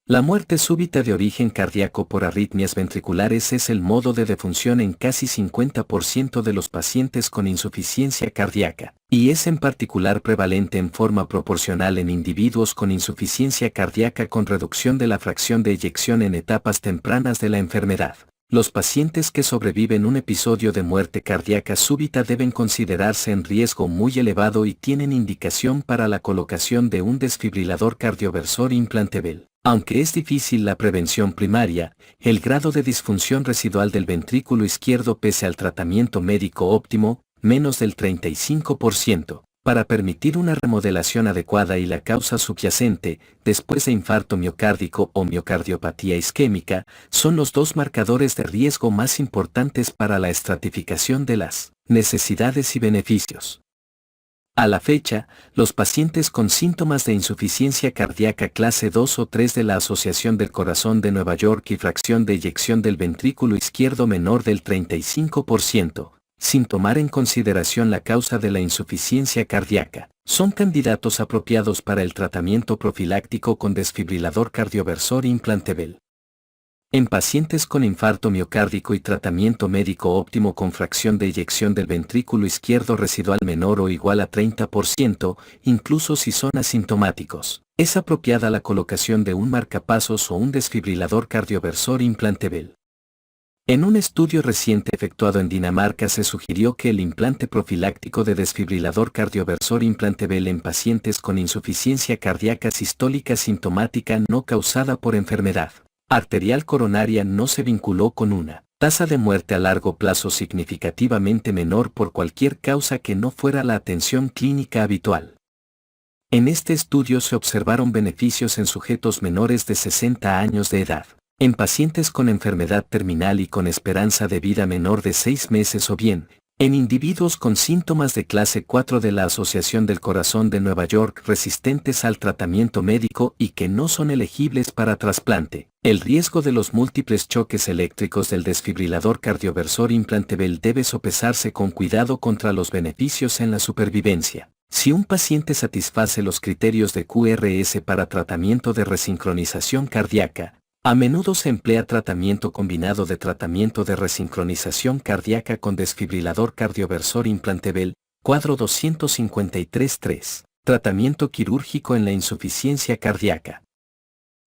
La muerte súbita de origen cardíaco por arritmias ventriculares es el modo de defunción en casi 50% de los pacientes con insuficiencia cardíaca, y es en particular prevalente en forma proporcional en individuos con insuficiencia cardíaca con reducción de la fracción de eyección en etapas tempranas de la enfermedad. Los pacientes que sobreviven un episodio de muerte cardíaca súbita deben considerarse en riesgo muy elevado y tienen indicación para la colocación de un desfibrilador cardioversor implantable. Aunque es difícil la prevención primaria, el grado de disfunción residual del ventrículo izquierdo pese al tratamiento médico óptimo, menos del 35%. Para permitir una remodelación adecuada y la causa subyacente, después de infarto miocárdico o miocardiopatía isquémica, son los dos marcadores de riesgo más importantes para la estratificación de las necesidades y beneficios. A la fecha, los pacientes con síntomas de insuficiencia cardíaca clase 2 o 3 de la Asociación del Corazón de Nueva York y fracción de eyección del ventrículo izquierdo menor del 35%, sin tomar en consideración la causa de la insuficiencia cardíaca, Son candidatos apropiados para el tratamiento profiláctico con desfibrilador cardioversor implantable. En pacientes con infarto miocárdico y tratamiento médico óptimo con fracción de eyección del ventrículo izquierdo residual menor o igual a 30%, incluso si son asintomáticos, es apropiada la colocación de un marcapasos o un desfibrilador cardioversor implantable. En un estudio reciente efectuado en Dinamarca se sugirió que el implante profiláctico de desfibrilador cardioversor implantable en pacientes con insuficiencia cardíaca sistólica sintomática no causada por enfermedad arterial coronaria no se vinculó con una tasa de muerte a largo plazo significativamente menor por cualquier causa que no fuera la atención clínica habitual. En este estudio se observaron beneficios en sujetos menores de 60 años de edad, en pacientes con enfermedad terminal y con esperanza de vida menor de 6 meses o bien, en individuos con síntomas de clase 4 de la Asociación del Corazón de Nueva York resistentes al tratamiento médico y que no son elegibles para trasplante. El riesgo de los múltiples choques eléctricos del desfibrilador cardioversor implantable debe sopesarse con cuidado contra los beneficios en la supervivencia. Si un paciente satisface los criterios de QRS para tratamiento de resincronización cardíaca, a menudo se emplea tratamiento combinado de tratamiento de resincronización cardíaca con desfibrilador cardioversor implantable, cuadro 253.3, tratamiento quirúrgico en la insuficiencia cardíaca.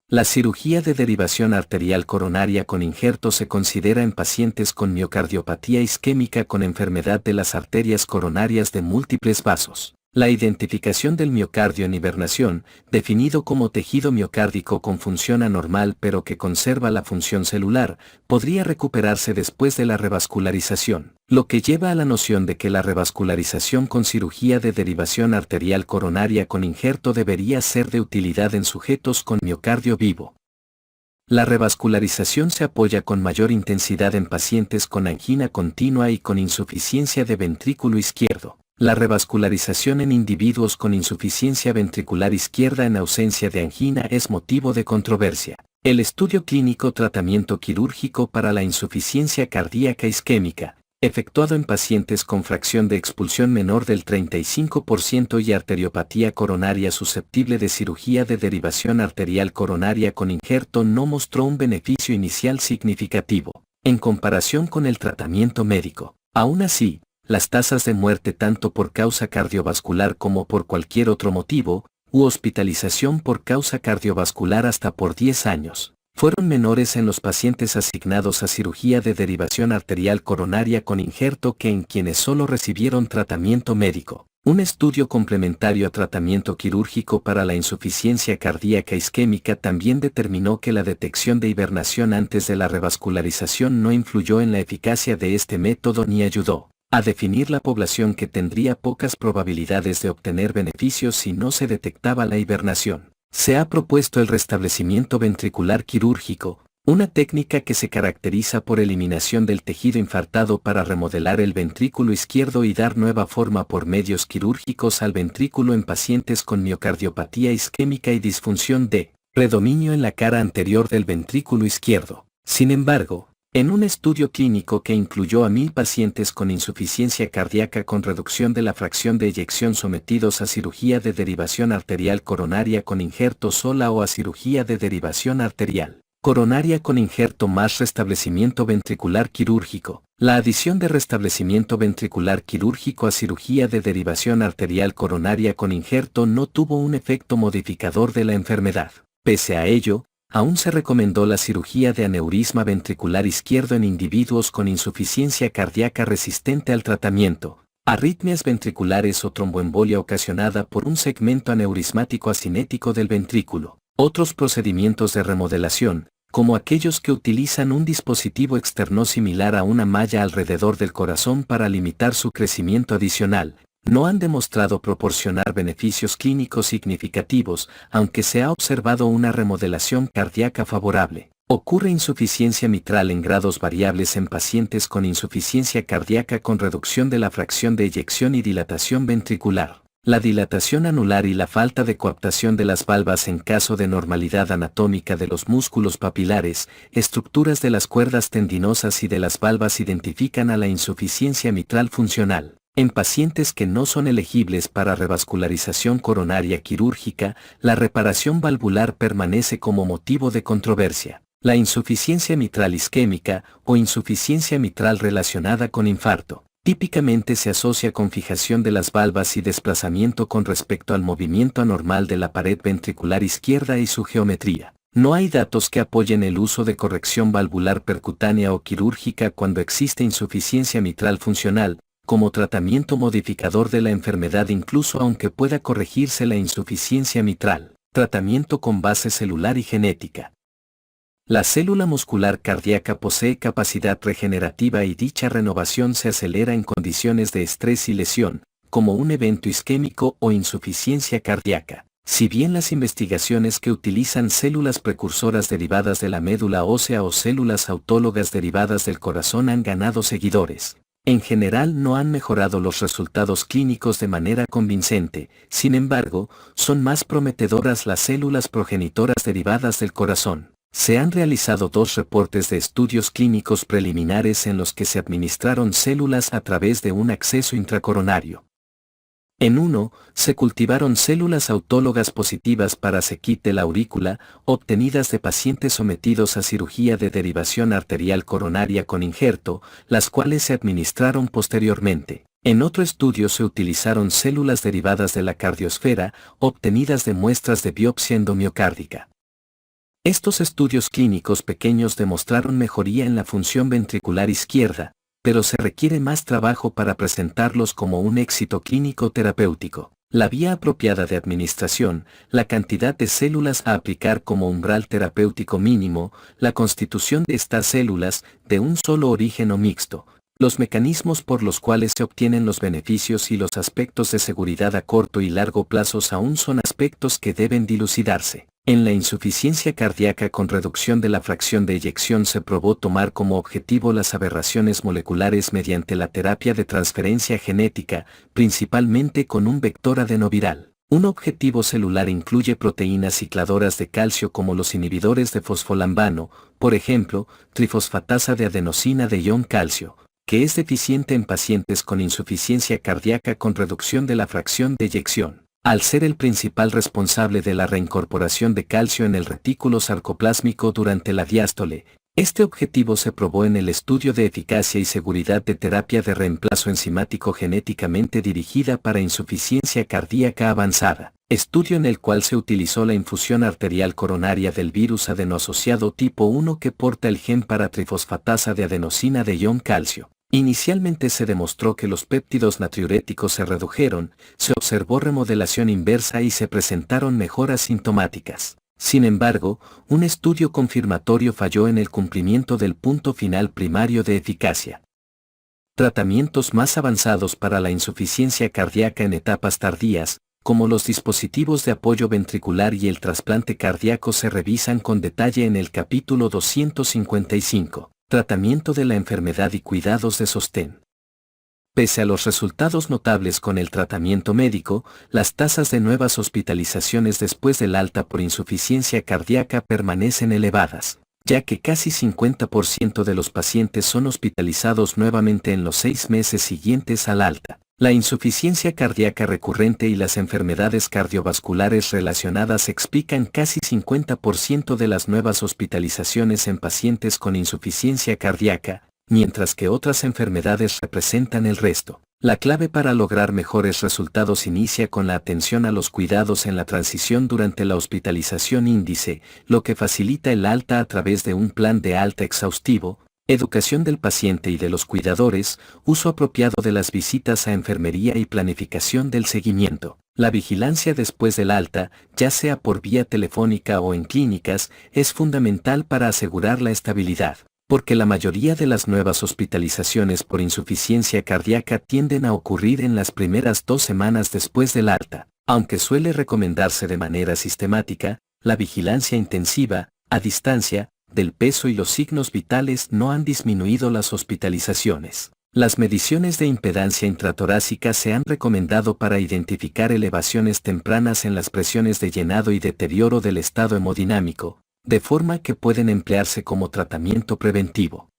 La cirugía de derivación arterial coronaria con injerto se considera en pacientes con miocardiopatía isquémica con enfermedad de las arterias coronarias de múltiples vasos. La identificación del miocardio en hibernación, definido como tejido miocárdico con función anormal pero que conserva la función celular, podría recuperarse después de la revascularización, lo que lleva a la noción de que la revascularización con cirugía de derivación arterial coronaria con injerto debería ser de utilidad en sujetos con miocardio vivo. La revascularización se apoya con mayor intensidad en pacientes con angina continua y con insuficiencia de ventrículo izquierdo. La revascularización en individuos con insuficiencia ventricular izquierda en ausencia de angina es motivo de controversia. El estudio clínico tratamiento quirúrgico para la insuficiencia cardíaca isquémica, efectuado en pacientes con fracción de expulsión menor del 35% y arteriopatía coronaria susceptible de cirugía de derivación arterial coronaria con injerto no mostró un beneficio inicial significativo, en comparación con el tratamiento médico. Aún así, las tasas de muerte tanto por causa cardiovascular como por cualquier otro motivo, u hospitalización por causa cardiovascular hasta por 10 años, fueron menores en los pacientes asignados a cirugía de derivación arterial coronaria con injerto que en quienes solo recibieron tratamiento médico. Un estudio complementario a tratamiento quirúrgico para la insuficiencia cardíaca isquémica también determinó que la detección de hibernación antes de la revascularización no influyó en la eficacia de este método ni ayudó a definir la población que tendría pocas probabilidades de obtener beneficios si no se detectaba la hibernación. Se ha propuesto el restablecimiento ventricular quirúrgico, una técnica que se caracteriza por eliminación del tejido infartado para remodelar el ventrículo izquierdo y dar nueva forma por medios quirúrgicos al ventrículo en pacientes con miocardiopatía isquémica y disfunción de predominio en la cara anterior del ventrículo izquierdo. Sin embargo, en un estudio clínico que incluyó a 1000 pacientes con insuficiencia cardíaca con reducción de la fracción de eyección sometidos a cirugía de derivación arterial coronaria con injerto sola o a cirugía de derivación arterial coronaria con injerto más restablecimiento ventricular quirúrgico, la adición de restablecimiento ventricular quirúrgico a cirugía de derivación arterial coronaria con injerto no tuvo un efecto modificador de la enfermedad. Pese a ello, aún se recomendó la cirugía de aneurisma ventricular izquierdo en individuos con insuficiencia cardíaca resistente al tratamiento, arritmias ventriculares o tromboembolia ocasionada por un segmento aneurismático asinético del ventrículo. Otros procedimientos de remodelación, como aquellos que utilizan un dispositivo externo similar a una malla alrededor del corazón para limitar su crecimiento adicional, no han demostrado proporcionar beneficios clínicos significativos, aunque se ha observado una remodelación cardíaca favorable. Ocurre insuficiencia mitral en grados variables en pacientes con insuficiencia cardíaca con reducción de la fracción de eyección y dilatación ventricular. La dilatación anular y la falta de coaptación de las valvas en caso de normalidad anatómica de los músculos papilares, estructuras de las cuerdas tendinosas y de las valvas identifican a la insuficiencia mitral funcional. En pacientes que no son elegibles para revascularización coronaria quirúrgica, la reparación valvular permanece como motivo de controversia. La insuficiencia mitral isquémica o insuficiencia mitral relacionada con infarto típicamente se asocia con fijación de las valvas y desplazamiento con respecto al movimiento anormal de la pared ventricular izquierda y su geometría. No hay datos que apoyen el uso de corrección valvular percutánea o quirúrgica cuando existe insuficiencia mitral funcional, como tratamiento modificador de la enfermedad incluso aunque pueda corregirse la insuficiencia mitral. Tratamiento con base celular y genética. La célula muscular cardíaca posee capacidad regenerativa y dicha renovación se acelera en condiciones de estrés y lesión, como un evento isquémico o insuficiencia cardíaca. Si bien las investigaciones que utilizan células precursoras derivadas de la médula ósea o células autólogas derivadas del corazón han ganado seguidores, en general no han mejorado los resultados clínicos de manera convincente. Sin embargo, son más prometedoras las células progenitoras derivadas del corazón. Se han realizado 2 reportes de estudios clínicos preliminares en los que se administraron células a través de un acceso intracoronario. En uno, se cultivaron células autólogas positivas para Sequit de la aurícula, obtenidas de pacientes sometidos a cirugía de derivación arterial coronaria con injerto, las cuales se administraron posteriormente. En otro estudio se utilizaron células derivadas de la cardiosfera, obtenidas de muestras de biopsia endomiocárdica. Estos estudios clínicos pequeños demostraron mejoría en la función ventricular izquierda, pero se requiere más trabajo para presentarlos como un éxito clínico terapéutico. La vía apropiada de administración, la cantidad de células a aplicar como umbral terapéutico mínimo, la constitución de estas células, de un solo origen o mixto, los mecanismos por los cuales se obtienen los beneficios y los aspectos de seguridad a corto y largo plazos aún son aspectos que deben dilucidarse. En la insuficiencia cardíaca con reducción de la fracción de eyección se probó tomar como objetivo las aberraciones moleculares mediante la terapia de transferencia genética, principalmente con un vector adenoviral. Un objetivo celular incluye proteínas cicladoras de calcio como los inhibidores de fosfolambano, por ejemplo, trifosfatasa de adenosina de ion calcio, que es deficiente en pacientes con insuficiencia cardíaca con reducción de la fracción de eyección. Al ser el principal responsable de la reincorporación de calcio en el retículo sarcoplásmico durante la diástole, este objetivo se probó en el estudio de eficacia y seguridad de terapia de reemplazo enzimático genéticamente dirigida para insuficiencia cardíaca avanzada, estudio en el cual se utilizó la infusión arterial coronaria del virus adenoasociado tipo 1 que porta el gen para trifosfatasa de adenosina de ion calcio. Inicialmente se demostró que los péptidos natriuréticos se redujeron, se observó remodelación inversa y se presentaron mejoras sintomáticas. Sin embargo, un estudio confirmatorio falló en el cumplimiento del punto final primario de eficacia. Tratamientos más avanzados para la insuficiencia cardíaca en etapas tardías, como los dispositivos de apoyo ventricular y el trasplante cardíaco se revisan con detalle en el capítulo 255. Tratamiento de la enfermedad y cuidados de sostén. Pese a los resultados notables con el tratamiento médico, las tasas de nuevas hospitalizaciones después del alta por insuficiencia cardíaca permanecen elevadas, ya que casi 50% de los pacientes son hospitalizados nuevamente en los 6 meses siguientes al alta. La insuficiencia cardíaca recurrente y las enfermedades cardiovasculares relacionadas explican casi 50% de las nuevas hospitalizaciones en pacientes con insuficiencia cardíaca, mientras que otras enfermedades representan el resto. La clave para lograr mejores resultados inicia con la atención a los cuidados en la transición durante la hospitalización índice, lo que facilita el alta a través de un plan de alta exhaustivo, educación del paciente y de los cuidadores, uso apropiado de las visitas a enfermería y planificación del seguimiento. La vigilancia después del alta, ya sea por vía telefónica o en clínicas, es fundamental para asegurar la estabilidad, porque la mayoría de las nuevas hospitalizaciones por insuficiencia cardíaca tienden a ocurrir en las primeras 2 semanas después del alta. Aunque suele recomendarse de manera sistemática, la vigilancia intensiva, a distancia, del peso y los signos vitales no han disminuido las hospitalizaciones. Las mediciones de impedancia intratorácica se han recomendado para identificar elevaciones tempranas en las presiones de llenado y deterioro del estado hemodinámico, de forma que pueden emplearse como tratamiento preventivo.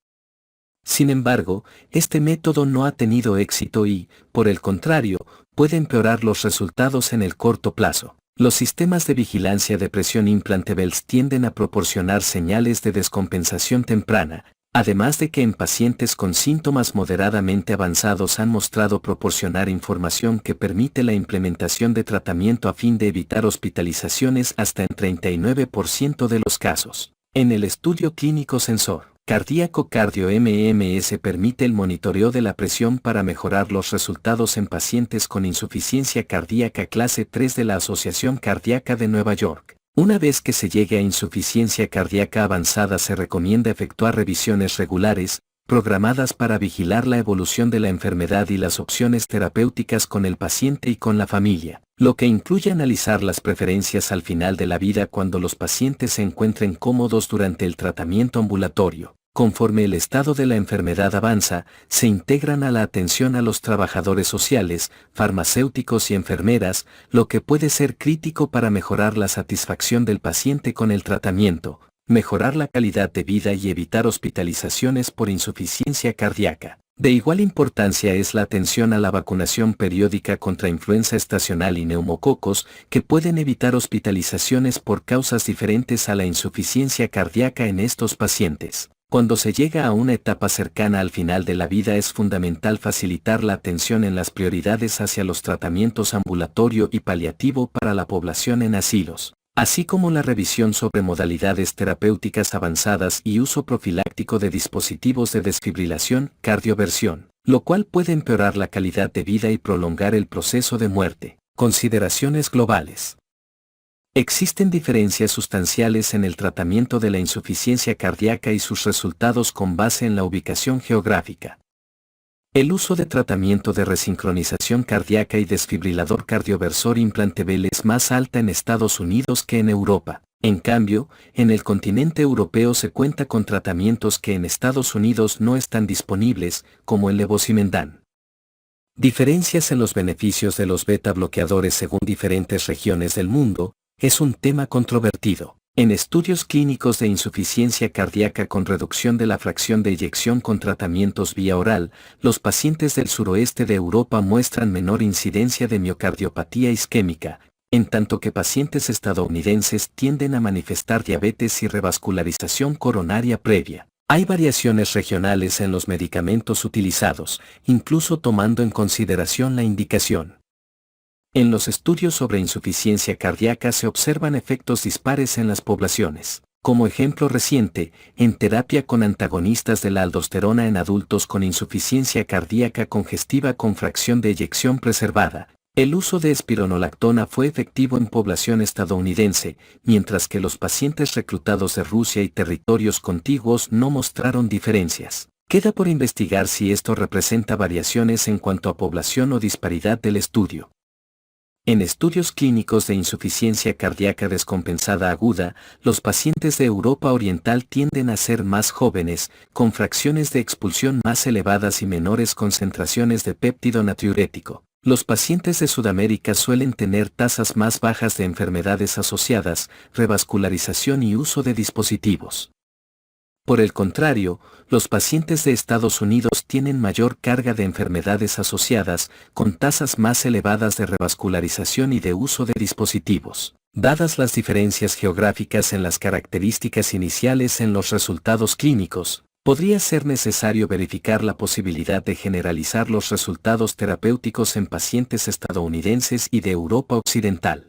Sin embargo, este método no ha tenido éxito y, por el contrario, puede empeorar los resultados en el corto plazo. Los sistemas de vigilancia de presión implantables tienden a proporcionar señales de descompensación temprana, además de que en pacientes con síntomas moderadamente avanzados han mostrado proporcionar información que permite la implementación de tratamiento a fin de evitar hospitalizaciones hasta en 39% de los casos. En el estudio clínico sensor cardíaco Cardio-MEMS permite el monitoreo de la presión para mejorar los resultados en pacientes con insuficiencia cardíaca clase 3 de la Asociación Cardíaca de Nueva York. Una vez que se llegue a insuficiencia cardíaca avanzada se recomienda efectuar revisiones regulares, programadas para vigilar la evolución de la enfermedad y las opciones terapéuticas con el paciente y con la familia, lo que incluye analizar las preferencias al final de la vida cuando los pacientes se encuentren cómodos durante el tratamiento ambulatorio. Conforme el estado de la enfermedad avanza, se integran a la atención a los trabajadores sociales, farmacéuticos y enfermeras, lo que puede ser crítico para mejorar la satisfacción del paciente con el tratamiento, mejorar la calidad de vida y evitar hospitalizaciones por insuficiencia cardíaca. De igual importancia es la atención a la vacunación periódica contra influenza estacional y neumococos, que pueden evitar hospitalizaciones por causas diferentes a la insuficiencia cardíaca en estos pacientes. Cuando se llega a una etapa cercana al final de la vida es fundamental facilitar la atención en las prioridades hacia los tratamientos ambulatorio y paliativo para la población en asilos, así como la revisión sobre modalidades terapéuticas avanzadas y uso profiláctico de dispositivos de desfibrilación, cardioversión, lo cual puede empeorar la calidad de vida y prolongar el proceso de muerte. Consideraciones globales. Existen diferencias sustanciales en el tratamiento de la insuficiencia cardíaca y sus resultados con base en la ubicación geográfica. El uso de tratamiento de resincronización cardíaca y desfibrilador cardioversor implantable es más alta en Estados Unidos que en Europa. En cambio, en el continente europeo se cuenta con tratamientos que en Estados Unidos no están disponibles, como el levosimendan. Diferencias en los beneficios de los beta bloqueadores según diferentes regiones del mundo es un tema controvertido. En estudios clínicos de insuficiencia cardíaca con reducción de la fracción de eyección con tratamientos vía oral, los pacientes del suroeste de Europa muestran menor incidencia de miocardiopatía isquémica, en tanto que pacientes estadounidenses tienden a manifestar diabetes y revascularización coronaria previa. Hay variaciones regionales en los medicamentos utilizados, incluso tomando en consideración la indicación. En los estudios sobre insuficiencia cardíaca se observan efectos dispares en las poblaciones. Como ejemplo reciente, en terapia con antagonistas de la aldosterona en adultos con insuficiencia cardíaca congestiva con fracción de eyección preservada, el uso de espironolactona fue efectivo en población estadounidense, mientras que los pacientes reclutados de Rusia y territorios contiguos no mostraron diferencias. Queda por investigar si esto representa variaciones en cuanto a población o disparidad del estudio. En estudios clínicos de insuficiencia cardíaca descompensada aguda, los pacientes de Europa Oriental tienden a ser más jóvenes, con fracciones de expulsión más elevadas y menores concentraciones de péptido natriurético. Los pacientes de Sudamérica suelen tener tasas más bajas de enfermedades asociadas, revascularización y uso de dispositivos. Por el contrario, los pacientes de Estados Unidos tienen mayor carga de enfermedades asociadas, con tasas más elevadas de revascularización y de uso de dispositivos. Dadas las diferencias geográficas en las características iniciales en los resultados clínicos, podría ser necesario verificar la posibilidad de generalizar los resultados terapéuticos en pacientes estadounidenses y de Europa Occidental.